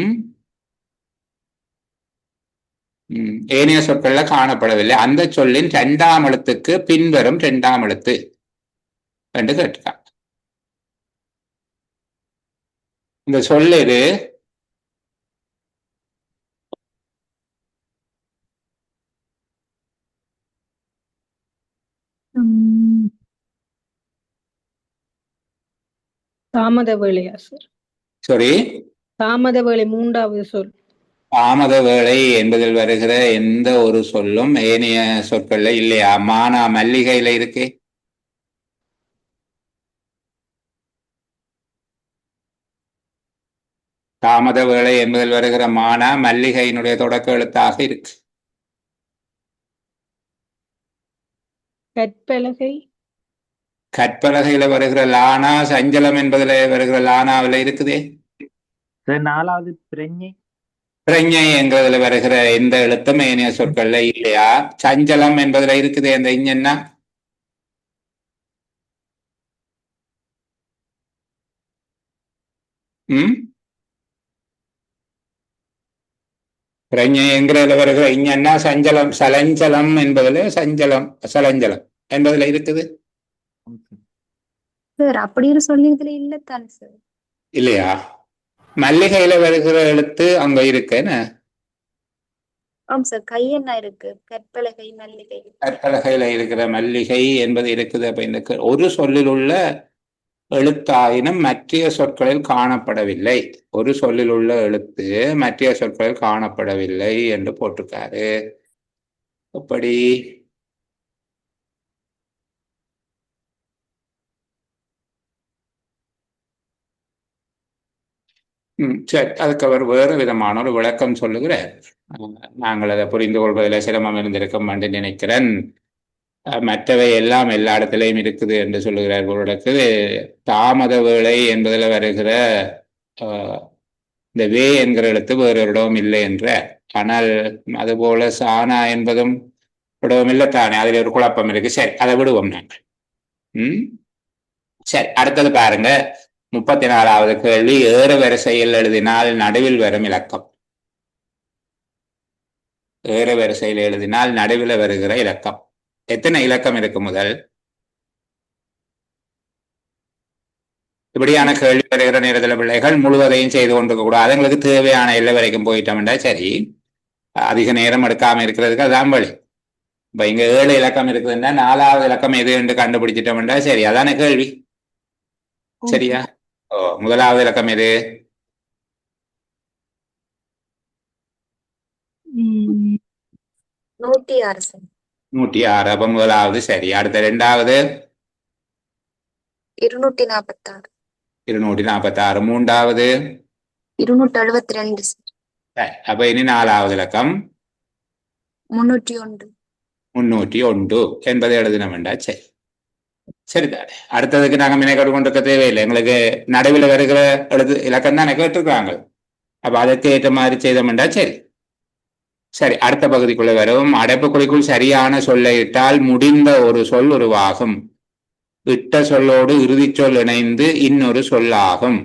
ஏனைய சொற்கள்ல காணப்படவில்லை. அந்த சொல்லின் 2ஆம் எழுத்துக்கு பின்வரும் 2ஆம் எழுத்து என்று கேட்டிருக்காங்க. இந்த சொல்லிரு தாமத வேளையா சார்? சரி, தாமத வேளை 3வது சொல். தாமத வேளை என்பதில் வருகிற எந்த ஒரு சொல்லும் ஏனைய சொற்கள்ல இல்லையா? மானா மல்லிகையில இருக்கு. தாமத வேளை என்பதில் வருகிற மானா மல்லிகையினுடைய தொடக்க எழுத்தாக இருக்கு. கற்பலகை. கற்பலகையில வருகிற லானா சஞ்சலம் என்பதில் வருகிற லானாவில இருக்குதே. 4வது பிரஞ்ஞை. பிரஞ்ஞை என்கிறதுல வருகிற எந்த எழுத்தும் ஏனைய சொற்கள்ல இல்லையா? சஞ்சலம் என்பதுல இருக்குது அந்த இஞ்சன்னா. பிரஞ்ஞை என்கிறதுல வருகிற இஞ்சன்னா சஞ்சலம், சலஞ்சலம் என்பதுல சஞ்சலம், சலஞ்சலம் என்பதுல இருக்குது சார். அப்படின்னு சொல்லியதுல இல்லத்தான் சார். இல்லையா? மல்லிகையில வருகிற எழுத்து அங்க இருக்கு. ஆம் சார். கையென்ன இருக்கு, கற்பலகை, மல்லிகை. கற்பலகையில இருக்கிற மல்லிகை என்பது இருக்குது. அப்ப இந்த ஒரு சொல்லில் உள்ள எழுத்தாயினும் மற்ற சொற்களில் காணப்படவில்லை. ஒரு சொல்லில் உள்ள எழுத்து மற்ற சொற்களில் காணப்படவில்லை என்று போட்டிருக்காரு. அப்படி சரி, அதுக்கு அவர் வேறு விதமான ஒரு விளக்கம் சொல்லுகிறார். நாங்கள் அதை புரிந்து கொள்வதில் சிரமம் இருந்திருக்கும் என்று நினைக்கிறேன். மற்றவை எல்லாம் எல்லா இடத்திலையும் இருக்குது என்று சொல்லுகிறார். உங்களுக்கு தாமத வேளை என்பதில் வருகிற இந்த வே என்கிற எழுத்து வேறு இடமும் இல்லை என்ற. ஆனால் அதுபோல சானா என்பதும் இடமும் இல்லை தானே, அதில் ஒரு குழப்பம் இருக்கு. சரி, அதை விடுவோம் நாங்கள். சரி, அடுத்தது பாருங்க. 34வது கேள்வி. ஏறு வரிசையில் எழுதினால் நடுவில் வரும் இலக்கம். ஏறு வரிசையில் எழுதினால் நடுவில் வருகிற இலக்கம் எத்தனை இலக்கம் இருக்கு? முதல் இப்படியான கேள்வி வருகிற நேரத்தில் பிள்ளைகள் முழுவதையும் செய்து கொண்டிருக்க கூடாது. எங்களுக்கு தேவையான எல்லை வரைக்கும் போயிட்டோம்னா சரி, அதிக நேரம் எடுக்காம இருக்கிறதுக்கு அதான் வழி. இப்ப இங்க 7 இலக்கம் இருக்குதுன்னா 4வது இலக்கம் எது என்று கண்டுபிடிச்சிட்டோம்னா சரி, அதான கேள்வி. சரியா? ஓ, 1வது இலக்கம் எது? ம், 106 சார். 106. அப்ப 1வது சரி. அடுத்த 2வது 246. 246. 3வது 272 சார். சரி. அப்ப இனி 4வது இலக்கம் 301. 301 என்பதை எழுதினோம்டா சரி. சரிதானே? அடுத்ததுக்கு நாங்க மினைக்கொண்டு கொண்டிருக்க தேவையில்லை. எங்களுக்கு நடுவில் வருகிற எழுது இலக்கம் தானே கேட்டிருக்காங்க. அப்ப அதற்கு ஏற்ற மாதிரி செய்தோம்டா சரி. சரி, அடுத்த பகுதிக்குள்ள வரும். அடைப்புக்குறிக்குள் சரியான சொல்லை இட்டால் முடிந்த ஒரு சொல் உருவாகும். இட்ட சொல்லோடு இறுதி சொல் இணைந்து இன்னொரு சொல்லாகும்.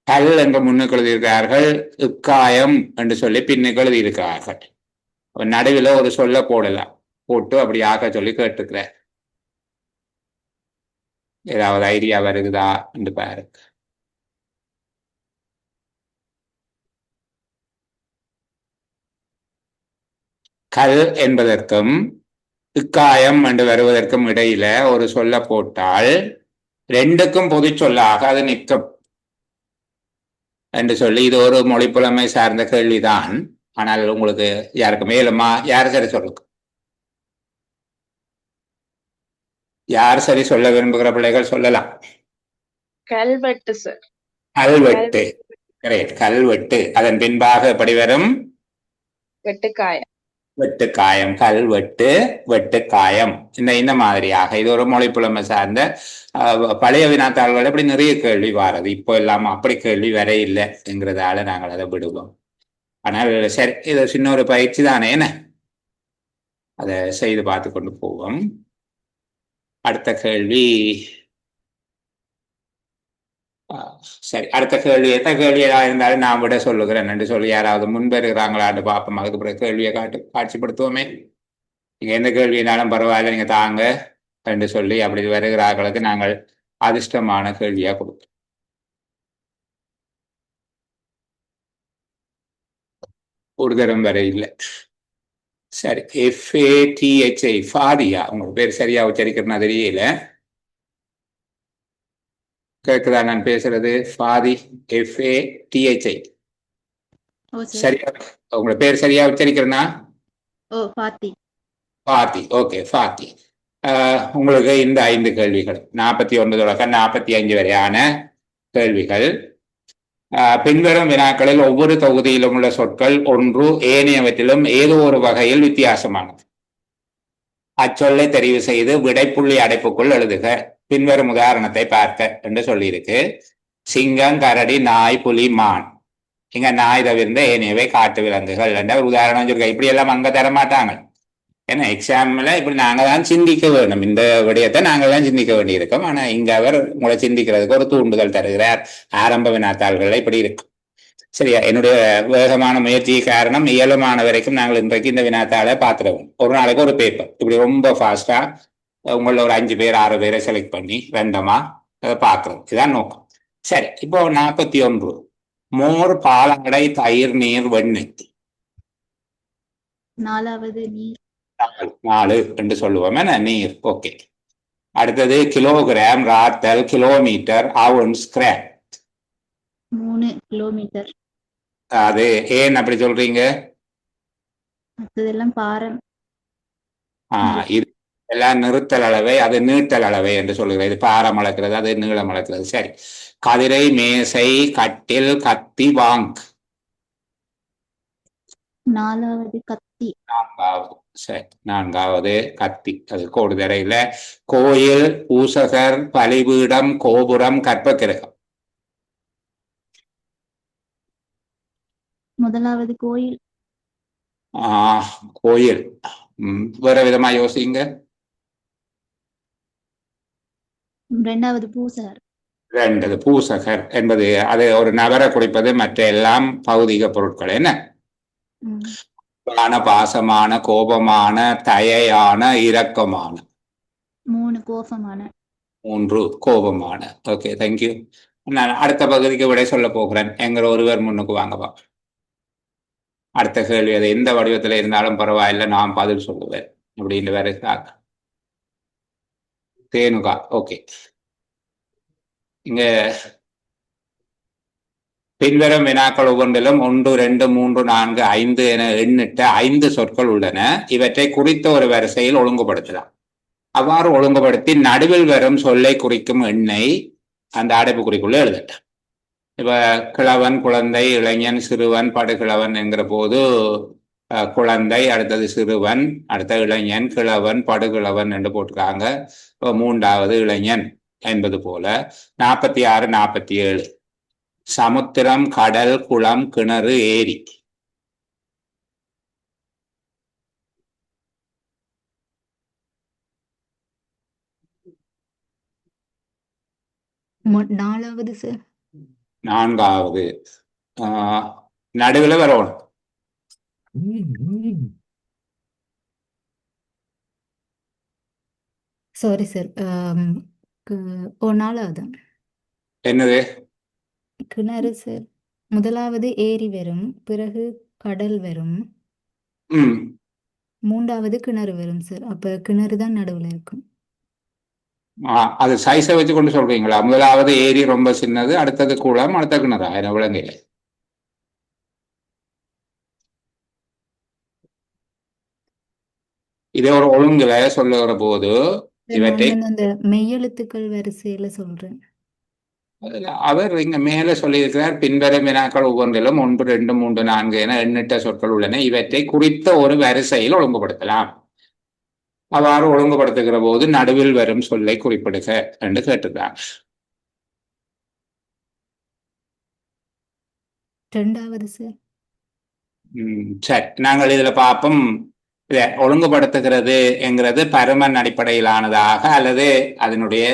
கல் என்று முன்னுக்கு எழுதியிருக்கிறார்கள், இக்காயம் என்று சொல்லி பின்னுக்கு எழுதியிருக்கிறார்கள். நடுவில் ஒரு சொல்ல போடலாம், போட்டு அப்படி ஆக்க சொல்லி கேட்டுக்கிறார். ஏதாவது ஐடியா வருகுதா என்று பாருங்க. கல் என்பதற்கும் இக்காயம் என்று வருவதற்கும் இடையில ஒரு சொல்ல போட்டால் ரெண்டுக்கும் பொது சொல்லாக அது நிற்கும் என்று சொல்லி, இது ஒரு மொழிப்புலமை சார்ந்த கேள்விதான். ஆனால் உங்களுக்கு யாருக்கு மேலுமா? யார் சரி சொல்லுங்க. யார் சரி சொல்ல விரும்புகிற பிள்ளைகள் சொல்லலாம். கல்வெட்டு சார். கல்வெட்டு. கிரேட். கல்வெட்டு. அதன் பின்பாக எப்படி வரும்? வெட்டுக்காயம். வெட்டுக்காயம். கல்வெட்டு, வெட்டுக்காயம். இந்த மாதிரியாக இது ஒரு மொழிப்புலமை சார்ந்த பழைய வினாத்தாள்கள் அப்படி நிறைய கேள்வி வாரது. இப்போ எல்லாம் அப்படி கேள்வி வர இல்லைங்கிறதால நாங்கள் அதை விடுவோம். ஆனால் சரி, இது சின்ன ஒரு பயிற்சி தானே, என்ன அதை செய்து பார்த்து கொண்டு போவோம். அடுத்த கேள்வி. சரி, அடுத்த கேள்வி எந்த கேள்வியாக இருந்தாலும் நான் விட சொல்லுகிறேன் என்று சொல்லி யாராவது முன்பெறுகிறாங்களான்னு பார்ப்போம். அதுக்கு பிறகு கேள்வியை காட்சிப்படுத்துவோமே. நீங்க எந்த கேள்வினாலும் பரவாயில்ல, நீங்க தாங்க என்று சொல்லி அப்படி வருகிறார்களுக்கு நாங்கள் அதிர்ஷ்டமான கேள்வியா கொடுப்போம். ஒரு தரம் வரை இல்லை. சரி, FATHI ஃபாதியா. உங்க பேர் சரியா உச்சரிக்கிறனா தெரியல. கேட்குதா நான் பேசுறது? ஃபாதி, FATHI. சரியா? உங்களோட பேர் சரியா உச்சரிக்கிறனா? ஃபாத்தி. ஃபாத்தி. ஓகே, ஃபாத்தி. உங்களுக்கு இந்த 5 கேள்விகள் 49 தொடக்கம் 45 வரையான கேள்விகள். பின்வரும் வினாக்களில் ஒவ்வொரு தொகுதியிலும் உள்ள சொற்கள் ஒன்று ஏனையவற்றிலும் ஏதோ ஒரு வகையில் வித்தியாசமானது. அச்சொல்லை தெரிவு செய்து விடைப்புள்ளி அடைப்புக்குள் எழுதுக. பின்வரும் உதாரணத்தை பார்க்க என்று சொல்லியிருக்கு. சிங்கம், கரடி, நாய், புலி, மான். இங்க நாய் தவிர்ந்த ஏனையவை காட்டு விலங்குகள் என்ற ஒரு உதாரணம் சொல்லிருக்க. இப்படி எல்லாம் அங்க தரமாட்டாங்க. ஏன்னா எக்ஸாம்ல இப்படி நாங்க தான் சிந்திக்க வேணும். இந்த விடயத்தை நாங்கள் தான் சிந்திக்க வேண்டியிருக்கோம். ஆனா இங்க அவர் உங்களை சிந்திக்கிறதுக்கு ஒரு தூண்டுதல் தருகிறார். ஆரம்ப வினாத்தாள்கள் இப்படி இருக்கு. சரியா? என்னுடைய வேகமான முயற்சி காரணம் இயலுமான வரைக்கும் நாங்கள் இன்றைக்கு இந்த வினாத்தாளை பார்த்துடுவோம். ஒரு நாளைக்கு ஒரு பேப்பர் இப்படி ரொம்ப ஃபாஸ்டா உங்கள ஒரு 5 பேர் 6 பேரை செலக்ட் பண்ணி ரெண்டமா அதை பார்க்கறது, இதுதான் நோக்கம். சரி, இப்போ 41. மோர், பாலாடை, தயிர், நீர், வெண்ணெய். 4வது நீர். 4 என்று சொல்லுவோம். நீர். ஓகே. அடுத்தது கிலோகிராம், ராத்தல், கிலோமீட்டர், அவுன்ஸ், கிராம். 3 கிலோமீட்டர். அது ஏன் அப்படி சொல்றீங்க? மற்றதெல்லாம் பாரம். இது எல்லாம் நிறுத்தல் அளவை, அது நீட்டல் அளவை என்று சொல்லுகிறது. இது பாரம் அளக்கிறது, அது நீளம் அளக்கிறது. சரி. கதிரை, மேசை, கட்டில், கத்தி, வாங்க். 4வது கத்தி. 4வது. சரி, 4வது கத்தி. அது கோடுதரையில. கோயில், பூசகர், பலிபீடம், கோபுரம், கற்பகிரகம். 1வது கோயில். கோயில். வேற விதமா யோசிங்க. 2வது பூசகர். 2வது பூசகர் என்பது அது ஒரு நபரை குறிப்பது. மற்ற எல்லாம் பௌதிக பொருட்கள். என்ன? பாசமான, கோபமான, தயையான, இரக்கமான. 3 கோபமான. 3 கோபமான. Okay, thank you. நான் அடுத்த பகுதிக்கு விடை சொல்ல போகிறேன். எங்கிற ஒருவர் முன்னுக்கு வாங்கப்பா. அடுத்த கேள்வி அது எந்த வடிவத்தில் இருந்தாலும் பரவாயில்லை, நான் பதில் சொல்லுவேன் அப்படின்னு வேற தேனுகா. ஓகே, இங்க பின்வரும் வினாக்கள் ஒவ்வொன்றிலும் 1, 2, 3, 4, 5 என எண்ணிட்ட 5 சொற்கள் உள்ளன. இவற்றை குறித்த ஒரு வரிசையில் ஒழுங்குபடுத்தலாம். அவ்வாறு ஒழுங்குபடுத்தி நடுவில் வரும் சொல்லை குறிக்கும் எண்ணை அந்த அடைப்புக்குறிக்குள்ள எழுதட்டேன். இப்ப கிழவன், குழந்தை, இளைஞன், சிறுவன், படுகிழவன் என்கிற போது குழந்தை, அடுத்தது சிறுவன், அடுத்த இளைஞன், கிழவன், படுகிழவன் என்று போட்டிருக்காங்க. இப்போ 3வது இளைஞன் என்பது போல 46, 47 சமுத்திரம், கடல், குளம், கிணறு, ஏரி. நாலாவது சார். 4வது நடுவில் வரணும். Sorry sir. நாலாவது என்னது? கிணறு சார். முதலாவது ஏரி வரும், பிறகு கடல் வரும், ம் 3வது கிணறு வரும் சார். அப்ப கிணறு தான் நடுவுல இருக்கும். அது சைஸை வச்சு கொண்டு சொல்றீங்களா? முதலாவது ஏரி ரொம்ப சின்னது, அடுத்தது குளம், அடுத்த கிணறா? என்ன விளங்கல. இதே ஒரு ஒழுங்குல சொல்லுகிற போது இவற்றை அந்த மெய்யெழுத்துக்கள் வரிசையில சொல்றேன். அவர் இங்க மேல சொல்லியிருக்கிறார், பின்வரும் வினாக்கள் ஒவ்வொன்றிலும் 1, 2, 3, 4 என எண்ணற்ற சொற்கள் உள்ளன. இவற்றை குறித்த ஒரு வரிசையில் ஒழுங்குபடுத்தலாம். அவ்வாறு ஒழுங்குபடுத்துகிற போது நடுவில் வரும் சொல்லை குறிப்பிடுக என்று கேட்டுக்கிறாங்க. 2வது சார். சரி, நாங்கள் இதுல பார்ப்போம். இதை ஒழுங்குபடுத்துகிறது என்கிறது பருமன் அடிப்படையிலானதாக அல்லது அதனுடைய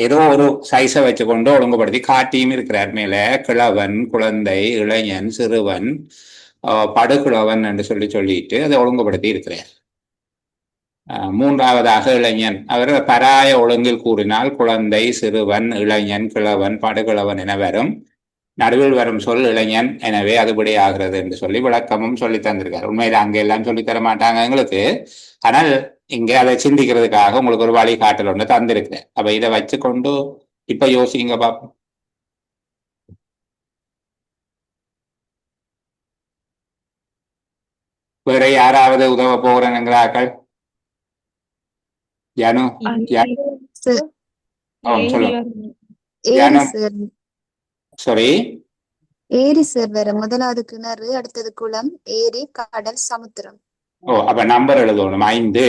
ஏதோ ஒரு சைஸை வச்சுக்கொண்டு ஒழுங்குபடுத்தி காட்டியும் இருக்கிறார். மேல கிழவன், குழந்தை, இளைஞன், சிறுவன், படுகிழவன் என்று சொல்லிட்டு அதை ஒழுங்குபடுத்தி இருக்கிறார். 3வதாக இளைஞன். அவர் பராய ஒழுங்கில் கூறினால் குழந்தை, சிறுவன், இளைஞன், கிழவன், படுகிழவன் என வரும். நடுவில் வரும் சொல் இளைஞன், எனவே அதுபடி ஆகிறது என்று சொல்லி விளக்கமும் சொல்லி தந்திருக்காரு. உண்மையில அங்க எல்லாம் சொல்லி தர மாட்டாங்க எங்களுக்கு, ஆனால் இங்க அதை சிந்திக்கிறதுக்காக உங்களுக்கு ஒரு வழிகாட்டல் ஒன்று தந்திருக்கிறேன். அப்ப இதை வச்சுக்கொண்டு இப்ப யோசிங்க பாப்போம். வேற யாராவது உதவ போகிறேன்ங்கிறார்கள்? ஜானு, சொல்லுங்க. ஏரி சார். சாரி, ஏரி சார் வேற. முதலாவது கிணறு, அடுத்தது குளம், ஏரி, கடல், சமுத்திரம். அப்ப நம்பர் எழுதணும். 5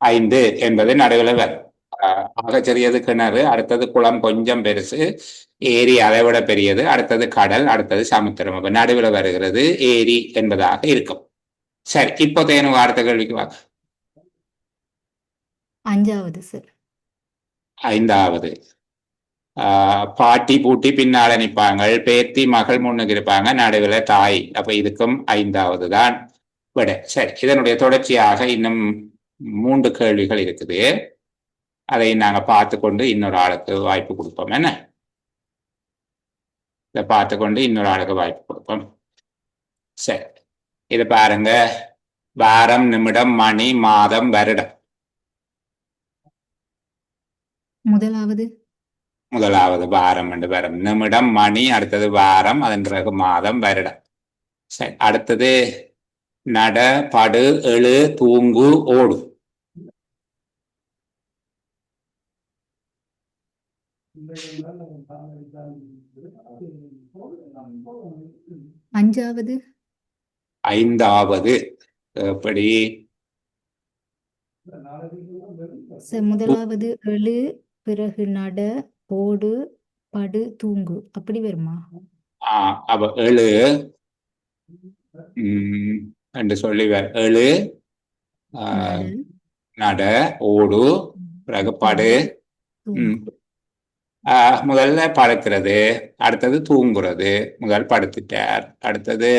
5 என்பது நடுவில் வரும். ஆகச்சிறியது கிணறு, அடுத்தது குளம் கொஞ்சம் பெருசு, ஏரி அதை விட பெரியது, அடுத்தது கடல், அடுத்தது சமுத்திரம். அப்ப நடுவில் வருகிறது ஏரி என்பதாக இருக்கும். சரி, இப்போ தேனு அடுத்த கேள்விக்கு வாங்க. 5வது சார். 5வது பாட்டி பூட்டி பின்னால நிற்பாங்க, பேத்தி மகள் முன்னுக்கு இருப்பாங்க, நடுவில் தாய். அப்ப இதுக்கும் 5வது தான் விட. சரி, இதனுடைய தொடர்ச்சியாக இன்னும் 3 கேள்விகள் இருக்குது. அதை நாங்க பார்த்து கொண்டு இன்னொரு ஆளுக்கு வாய்ப்பு கொடுப்போம். என்ன, இதை பார்த்து கொண்டு இன்னொரு ஆளுக்கு வாய்ப்பு கொடுப்போம். சரி, இது பாருங்க. வாரம், நிமிடம், மணி, மாதம், வருடம். முதலாவது வாரம் என்று வரும். நிமிடம், மணி, அடுத்தது வாரம், அதன் பிறகு மாதம், வருடம். சரி, அடுத்தது நட, படு, எழு, தூங்கு, ஓடு. ஐந்தாவது எப்படி? முதலாவது எழு, பிறகு நட, ஓடு, படு, தூங்கு, அப்படி வருமா? அப்ப எழு என்று சொல்லி எழு, நட, ஓடு, பிறகு படு. முதல்ல படுக்கிறது, அடுத்தது தூங்குறது. முதல் படுத்துட்டார், அடுத்தது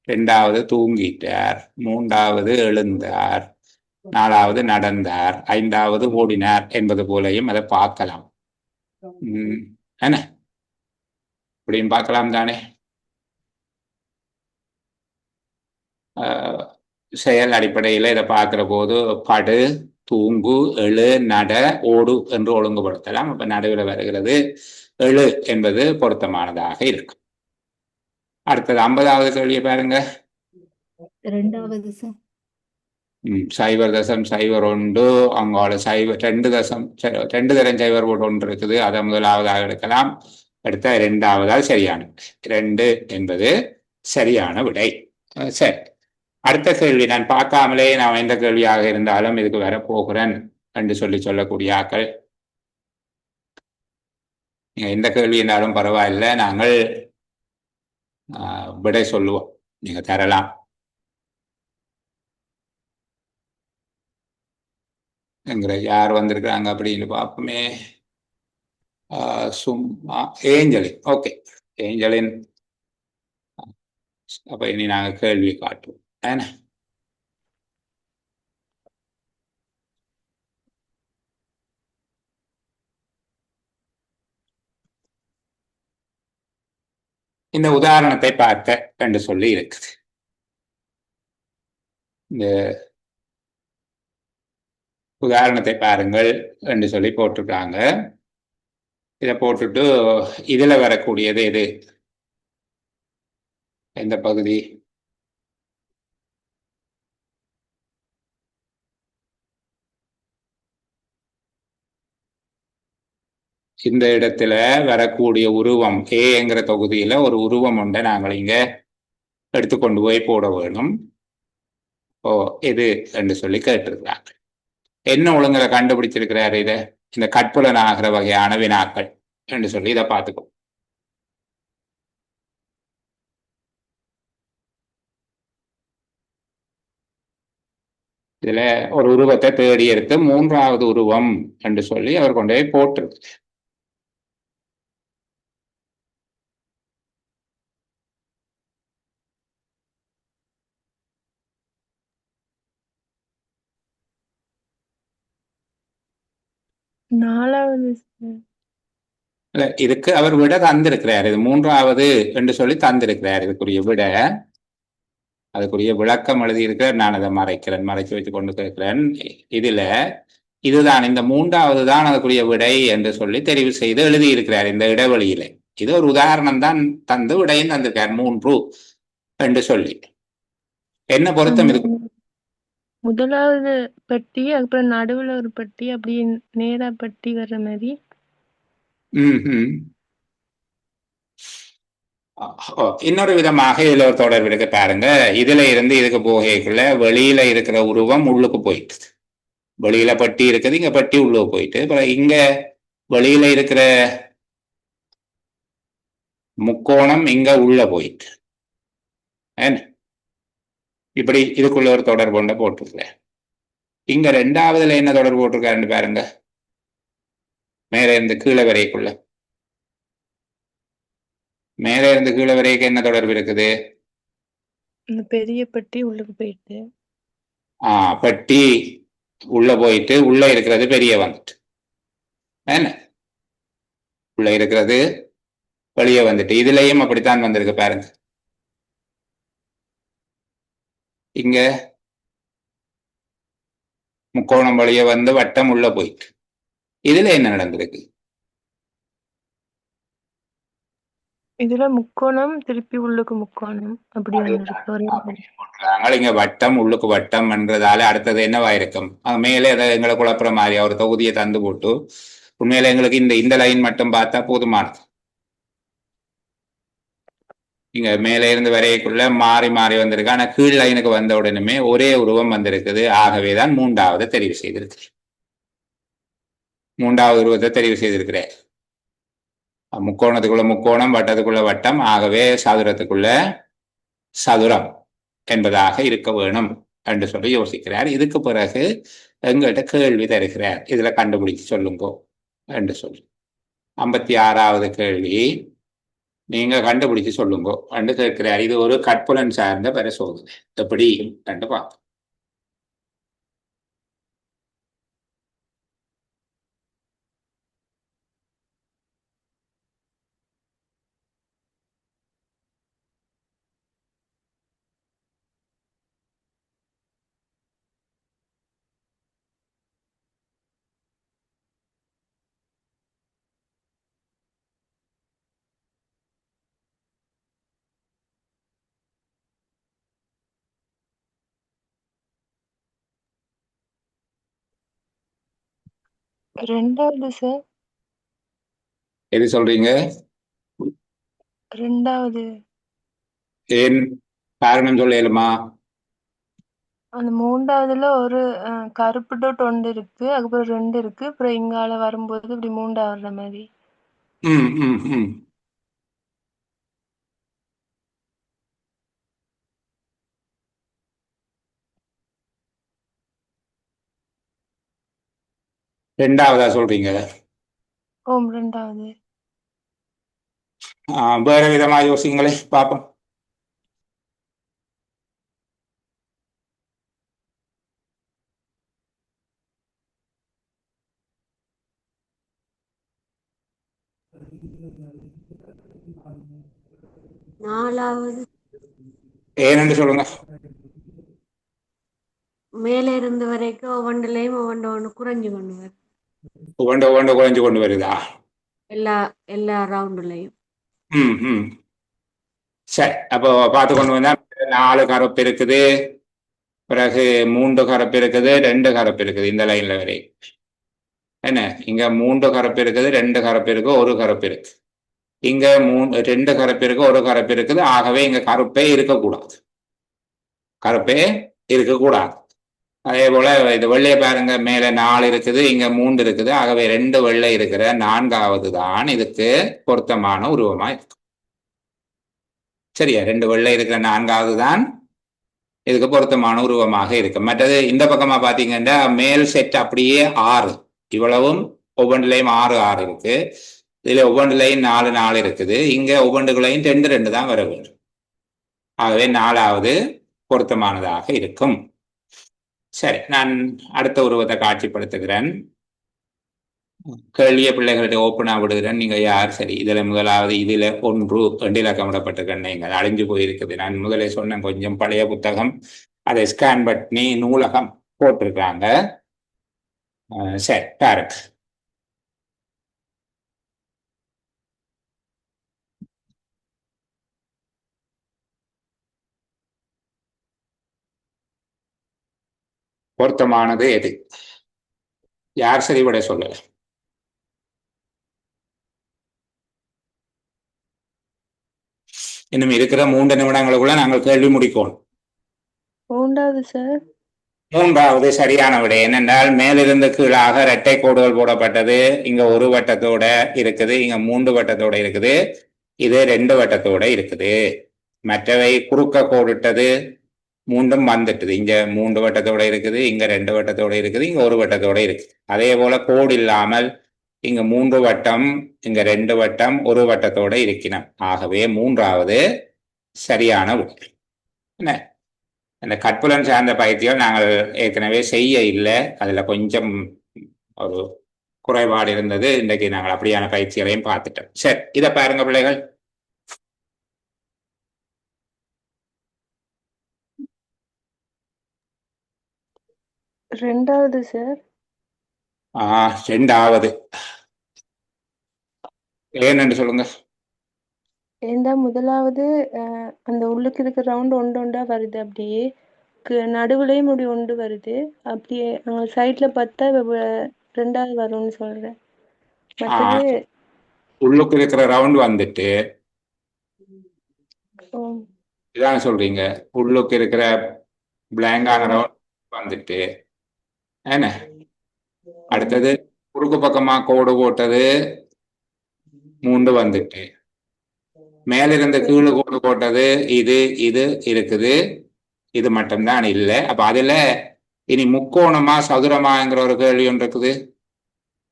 2வது தூங்கிட்டார், 3வது எழுந்தார், நாலாவது நடந்தார், ஐந்தாவது ஓடினார் என்பது போலையும் அதை பார்க்கலாம். என்ன இப்படியும் பார்க்கலாம் தானே. செயல் அடிப்படையில் இதை பார்க்கிற போது படு, தூங்கு, எழு, நட, ஓடு என்று ஒழுங்குபடுத்தலாம். அப்ப நடுவில் வருகிறது எழு என்பது பொருத்தமானதாக இருக்கும். அடுத்தது 50வது கேள்வியை பாருங்க. 2வது சார். 0.01 அங்கால 2 தரம் 0.1 இருக்குது. அதை முதலாவதாக எடுக்கலாம். அடுத்த 2வதாக சரியான 2 என்பது சரியான விடை. சரி, அடுத்த கேள்வி நான் பார்க்காமலே நான் எந்த கேள்வியாக இருந்தாலும் இதுக்கு வரப்போகிறேன் என்று சொல்லக்கூடிய ஆக்கள் நீங்க எந்த கேள்வி இருந்தாலும் பரவாயில்லை, நாங்கள் விடை சொல்லுவோம், நீங்க தரலாம். என்கிற யார் வந்திருக்கிறாங்க அப்படின்னு பார்ப்போமே. சும்மா ஏஞ்சலின். ஓகே, ஏஞ்சலின். அப்ப இனி நாங்க கேள்வி காட்டுவோம். ஏன்னா இந்த உதாரணத்தை பார்க்க என்று சொல்லி இருக்குது. இந்த உதாரணத்தை பாருங்கள் என்று சொல்லி போட்டிருக்காங்க. இதை போட்டுட்டு இதுல வரக்கூடியது எது, எந்த பகுதி? இந்த இடத்துல வரக்கூடிய உருவம் ஏங்கிற தொகுதியில ஒரு உருவம் உண்டு, நாங்கள் இங்க எடுத்துக்கொண்டு போய் போட வேணும். எது என்று சொல்லி கேட்டிருக்கிறாங்க. என்ன ஒழுங்குல கண்டுபிடிச்சிருக்கிறாரு இதை? இந்த கட்புலன் ஆகிற வகையான வினாக்கள் என்று சொல்லி இதை பார்த்துக்கோ. இதுல ஒரு உருவத்தை தேடி எடுத்து 3வது உருவம் என்று சொல்லி அவர் கொண்டு போய் போட்டிருக்கு. இதுக்கு அவர் விட தந்திருக்கிறார். இது 3வது என்று சொல்லி தந்திருக்கிறார். இதுக்குரிய விட, அதுக்குரிய விளக்கம் எழுதியிருக்கிறார். நான் அதை மறைச்சு வச்சு கொண்டு கேட்கிறேன். இதுல இதுதான் இந்த 3வது தான் அதுக்குரிய விடை என்று சொல்லி தெரிவு செய்து எழுதியிருக்கிறார் இந்த இடைவெளியில. இது ஒரு உதாரணம் தான் தந்து விடையும் தந்திருக்கார் 3 என்று சொல்லி. என்ன பொருத்தம் இருக்கு? முதலாவது பட்டி, அப்புறம் நடுவுல ஒரு பட்டி, அப்படியே நேரா பட்டி வர்ற மாதிரி. இன்னொரு விதமாக இதுல ஒரு தொடர்பு இருக்கு பாருங்க. இதுல இருந்து இதுக்கு போகைக்குள்ள வெளியில இருக்கிற உருவம் உள்ளுக்கு போயிட்டு, வெளியில பட்டி இருக்குது, இங்க பட்டி உள்ளுக்கு போயிட்டு, அப்புறம் இங்க வெளியில இருக்கிற முக்கோணம் இங்க உள்ள போயிட்டு, இப்படி இதுக்குள்ள ஒரு தொடர்பு ஒன்றை போட்டிருக்கிறேன். இங்க 2வதுல என்ன தொடர்பு போட்டிருக்காருன்னு பாருங்க. மேல இருந்து கீழே வரைக்குள்ள, மேல இருந்து கீழே வரைக்கும் என்ன தொடர்பு இருக்குது? பெரிய பட்டி உள்ளுக்கு போயிட்டு, பட்டி உள்ள போயிட்டு, உள்ள இருக்கிறது பெரிய வந்துட்டு, என்ன உள்ள இருக்கிறது வெளியே வந்துட்டு. இதுலயும் அப்படித்தான் வந்திருக்கு பாருங்க. இங்க முக்கோணம் வழிய வந்து வட்டம் உள்ள போயிட்டு, இதுல என்ன நடந்திருக்கு? இதுல முக்கோணம் திருப்பி உள்ளுக்கு முக்கோணம் அப்படி வந்திருக்கு. இங்க வட்டம் உள்ளுக்கு வட்டம் என்றதால அடுத்தது என்னவாயிருக்கும்? மேலே அதை எங்களை குழப்புற மாதிரி ஒரு தொகுதியை தந்து போட்டு, உண்மையில எங்களுக்கு இந்த லைன் மட்டும் பார்த்தா போதுமானது. இங்க மேலே இருந்து வரைக்குள்ள மாறி மாறி வந்திருக்கு. ஆனா கீழ் லைனுக்கு வந்த உடனே ஒரே உருவம் வந்திருக்குது. ஆகவேதான் 3வது தெரிவு செய்திருக்கிறேன். 3வது உருவத்தை தெரிவு செய்திருக்கிறேன். முக்கோணத்துக்குள்ள முக்கோணம், வட்டத்துக்குள்ள வட்டம், ஆகவே சதுரத்துக்குள்ள சதுரம் என்பதாக இருக்க வேணும் என்று சொல்லி யோசிக்கிறார். இதுக்கு பிறகு எங்கள்கிட்ட கேள்வி தருகிறார், இதுல கண்டுபிடிச்சு சொல்லுங்கோ என்று சொல்லி. 56வது கேள்வி, நீங்க கண்டுபிடிச்சு சொல்லுங்க என்று கேட்கிறார். இது ஒரு கட்புலன் சார்ந்த பரிசோதனை. எப்படி என்று பார்ப்போம். ரெண்டாவது சார். எது சொல்றீங்க? ரெண்டாவது. ஏன் காரணம் சொல்ல இயலுமா? அந்த மூன்றாவதுல ஒரு கருப்பு dot ஒன்று இருக்கு. அதுக்கப்புறம் 2 இருக்கு. அப்புறம் இங்கால வரும்போது இப்படி 3 வர்ற மாதிரி. ம் ம் ம் ரெண்டாவதா சொல்றீங்க? ஓம் ரெண்டாவது. வேற விதமா யோசிங்களே பாப்போம். நாலாவது ஏனென்று சொல்லுங்க. மேலே இருந்து வரைக்கும் ஒவ்வொன்றுலையும் ஒவ்வொன்று குறைஞ்சு கொண்டு வரும் ஒவ்வொன்று ஒவ்வொன்று குறைஞ்சு கொண்டு வருதா? எல்லா எல்லா ரவுண்டுலையும். ம் ம் சரி, அப்போ பார்த்து கொண்டு வந்தா 4 கருப்பு இருக்குது, பிறகு 3 கருப்பு இருக்குது, 2 கருப்பு இருக்குது இந்த லைன்ல வரை. என்ன, இங்க 3 கருப்பு இருக்குது, 2 கருப்பு இருக்கு, ஒரு கருப்பு இருக்கு. இங்க 2 கருப்பு இருக்கு, ஒரு கருப்பு இருக்குது. ஆகவே இங்க கருப்பே இருக்கக்கூடாது, கருப்பே இருக்கக்கூடாது. அதே போல இது வெள்ளையை பாருங்க, மேல 4 இருக்குது, இங்க 3 இருக்குது. ஆகவே 2 வெள்ளை இருக்கிற 4வது தான் இதுக்கு பொருத்தமான உருவமா இருக்கு. சரியா, 2 வெள்ளை இருக்கிற 4வது தான் இதுக்கு பொருத்தமான உருவமாக இருக்கு. மற்றது இந்த பக்கமா பாத்தீங்கன்னா மேல் செட் அப்படியே 6, இவ்வளவும் ஒவ்வொன்றுலையும் 6 6 இருக்கு. இதுல ஒவ்வொன்றுலையும் 4 4 இருக்குது. இங்க ஒவ்வொன்றுகளையும் 2 2 தான் வர வேண்டும். ஆகவே 4வது பொருத்தமானதாக இருக்கும். சரி, நான் அடுத்த உருவத்தை காட்சிப்படுத்துகிறேன். கேள்விய பிள்ளைகள்கிட்ட ஓப்பனா விடுகிறேன். நீங்க யார் சரி, இதுல முதலாவது இதுல 1 2 இலக்கமிடப்பட்டிருக்கேன். நீங்கள் அழிஞ்சு போயிருக்குது. நான் முதலே சொன்னேன், கொஞ்சம் பழைய புத்தகம், அதை ஸ்கேன் பண்ணி நூலகம் போட்டிருக்காங்க. சரி பாருங்க. பொருத்தமானது எது? யார் சரி விட சொல்லல. இன்னும் இருக்கிற 3 நிமிடங்களுக்குள்ள நாங்கள் கேள்வி முடிக்கணும். மூன்றாவது சார். 3வது சரியான விடை. என்னென்றால் மேலிருந்து கீழாக இரட்டை கோடுகள் போடப்பட்டது. இங்க ஒரு வட்டத்தோட இருக்குது, இங்க 3 வட்டத்தோட இருக்குது, இது 2 வட்டத்தோட இருக்குது. மற்றவை குறுக்க கோடிட்டது, 3ம் வந்துட்டுது. இங்க 3 வட்டத்தோட இருக்குது, இங்க 2 வட்டத்தோட இருக்குது, இங்க ஒரு வட்டத்தோட இருக்குது. அதே போல கோடு இல்லாமல் இங்க 3 வட்டம், இங்க 2 வட்டம், ஒரு வட்டத்தோட இருக்கணும். ஆகவே 3வது சரியான விடை. என்ன, இந்த கற்புலன் சார்ந்த பயிற்சிகள் நாங்கள் ஏற்கனவே செய்ய இல்லை, அதுல கொஞ்சம் ஒரு குறைபாடு இருந்தது. இன்றைக்கு நாங்கள் அப்படியான பயிற்சிகளையும் பார்த்துட்டோம். சரி, இதை பாருங்க பிள்ளைகள். ரெண்டாவது சார். ரெண்டாவது ஏன்னு சொல்லுங்க. ஏண்டா முதலாவது அந்த உள்ளுக்கு இருக்கிற ரவுண்ட் ஒன்று ஒன்றா வருது. அப்படியே நடுவுலையும் இப்படி ஒன்று வருது. அப்படியே சைட்ல பார்த்தா ரெண்டாவது வரும்னு சொல்றேன். மற்றது உள்ளுக்கு இருக்கிற ரவுண்ட் வந்துட்டு ஓ, இதான் சொல்றீங்க. உள்ளுக்கு இருக்கிற பிளாங்கான ரவுண்ட் வந்துட்டு என்ன, அடுத்தது குறுக்கு பக்கமா கோடு போட்டது 3 வந்துட்டு, மேலிருந்து கீழே கோடு போட்டது இது இது இருக்குது, இது மட்டும்தான் இல்லை. அப்ப அதுல இனி முக்கோணமா சதுரமாங்கிற ஒரு கேள்வி ஒன்று இருக்குது.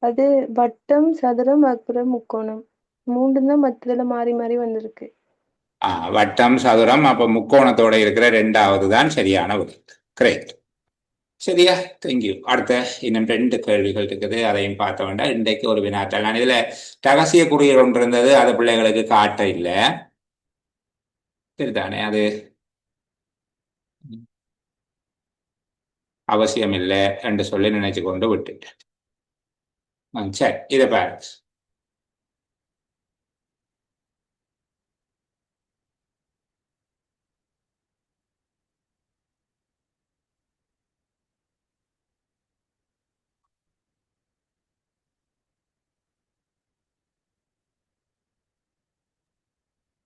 அது வட்டம், சதுரம், அப்புறம் முக்கோணம் 3 தான் மற்றதுல மாறி மாறி வந்திருக்கு. வட்டம், சதுரம், அப்ப முக்கோணத்தோட இருக்கிற 2வது தான் சரியான விடை. கிரேட். சரியா, தேங்க்யூ. அடுத்த இன்னும் 2 கேள்விகள் இருக்குது, அதையும் பார்த்த வேண்டாம். இன்றைக்கு ஒரு வினாத்தாள். நான் இதுல ரகசிய குறியீடு ஒன்று இருந்தது, அது பிள்ளைகளுக்கு காட்ட இல்லை. சரிதானே, அது அவசியம் இல்லை என்று சொல்லி நினைச்சு கொண்டு விட்டுட்டேன். சரி, இதை பாருங்க.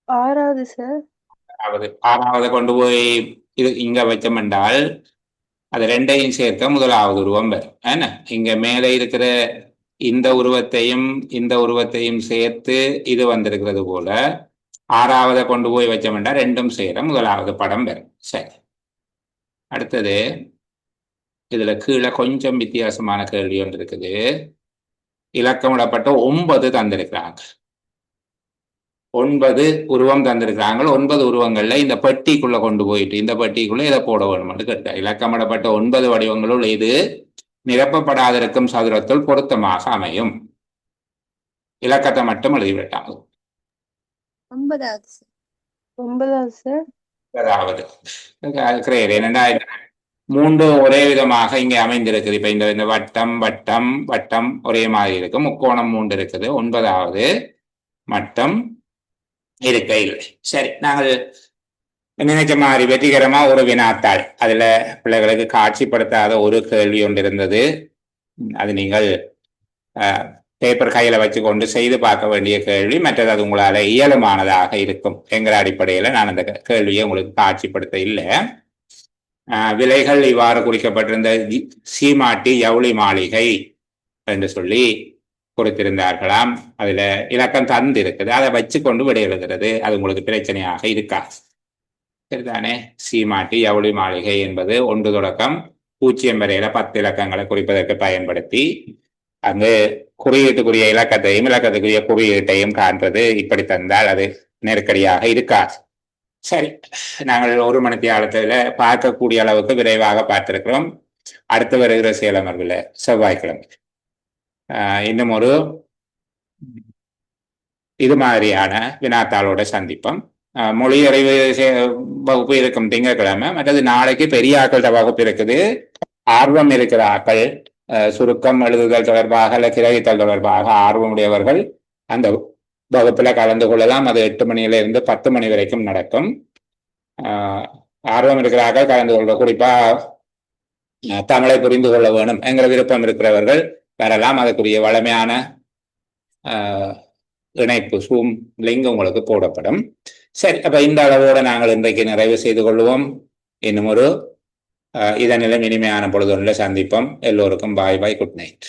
ஆறாவது சார். ஆறாவது கொண்டு போய் இது இங்க வச்சோம் என்றால் அது ரெண்டையும் சேர்க்க முதலாவது உருவம் வரும். என்ன இங்க மேலே இருக்கிற இந்த உருவத்தையும் சேர்த்து இது வந்திருக்கிறது போல ஆறாவதை கொண்டு போய் வச்சோம் என்றால் ரெண்டும் சேர முதலாவது படம் வரும். சரி, அடுத்தது இதுல கீழே கொஞ்சம் வித்தியாசமான கேள்வி ஒன்று இருக்குது. இலக்கமிடப்பட்ட 9 தந்திருக்கிறாங்க. 9 உருவம் தந்திருக்கிறாங்க. 9 உருவங்கள்ல இந்த பெட்டிக்குள்ள கொண்டு போயிட்டு இந்த பெட்டிக்குள்ள இதை போட வேணும்னு கேட்டா, இலக்கமிடப்பட்ட 9 வடிவங்களுள் இது நிரப்பப்படாதிருக்கும் சதுரத்துள் பொருத்தமாக அமையும். இலக்கத்தை மட்டும் எழுதிவிட்டாங்க. 9வது சார். 9வது சார். அதாவது என்னடா 3 ஒரே விதமாக இங்கே அமைந்திருக்குது. இப்ப இந்த வட்டம் வட்டம் வட்டம் ஒரே மாதிரி இருக்கு. முக்கோணம் 3 இருக்குது. 9வது மட்டம் இருக்கையில். சரி, நாங்கள் நினைச்ச மாதிரி வெற்றிகரமா ஒரு வினாத்தாள் அதுல பிள்ளைகளுக்கு காட்சிப்படுத்தாத ஒரு கேள்வி ஒன்று இருந்தது. அது நீங்கள் பேப்பர் கையில வச்சு கொண்டு செய்து பார்க்க வேண்டிய கேள்வி. மற்றது அது உங்களால இயலுமானதாக இருக்கும் என்கிற அடிப்படையில நான் அந்த கேள்வியை உங்களுக்கு காட்சிப்படுத்த இல்லை. விலைகள் இவ்வாறு குறிக்கப்பட்டிருந்த சீமாட்டி ஜவுளி மாளிகை என்று சொல்லி கொடுத்திருந்தார்களாம். அதுல இலக்கம் தந்து இருக்குது. அதை வச்சு கொண்டு விடை எழுதுறது அது உங்களுக்கு பிரச்சனையாக இருக்காது. சரிதானே? சீமாட்டி ஜவுளி மாளிகை என்பது 1 தொடக்கம் 0 வரையில 10 இலக்கங்களை குறிப்பதற்கு பயன்படுத்தி அங்கு குறியீட்டுக்குரிய இலக்கத்தையும் இலக்கத்துக்குரிய குறியீட்டையும் காண்பது இப்படி தந்தால் அது நெருக்கடியாக இருக்காது. சரி, நாங்கள் 1 மணி நேரத்துல பார்க்கக்கூடிய அளவுக்கு விரைவாக பார்த்திருக்கிறோம். அடுத்து வருகிற செயலமர்வுல செவ்வாய்க்கிழமை இன்னும் ஒரு இது மாதிரியான வினாத்தாளோட சந்திப்போம். மொழி அறிவு வகுப்பு இருக்கும் திங்கட்கிழமை. மற்றது நாளைக்கு பெரிய ஆக்கள்கிட்ட வகுப்பு இருக்குது. ஆர்வம் இருக்கிற ஆக்கள் சுருக்கம் எழுதுதல் தொடர்பாக அல்ல கிரகித்தல் தொடர்பாக ஆர்வமுடையவர்கள் அந்த வகுப்புல கலந்து கொள்ளலாம். அது 8 மணியிலிருந்து 10 மணி வரைக்கும் நடக்கும். ஆர்வம் இருக்கிறார்கள் கலந்து கொள்ள. குறிப்பா தமிழை புரிந்து கொள்ள வேணும் என்கிற விருப்பம் இருக்கிறவர்கள் வரலாம். அதுக்குரிய வளமையான இணைப்பு Zoom லிங்க் உங்களுக்கு போடப்படும். சரி, அப்ப இந்த அளவோடு நாங்கள் இன்றைக்கு நிறைவு செய்து கொள்வோம். இன்னும் ஒரு இதனிலும் இனிமையான பொழுதுள்ள சந்திப்போம். எல்லோருக்கும் பாய் பாய், குட் நைட்.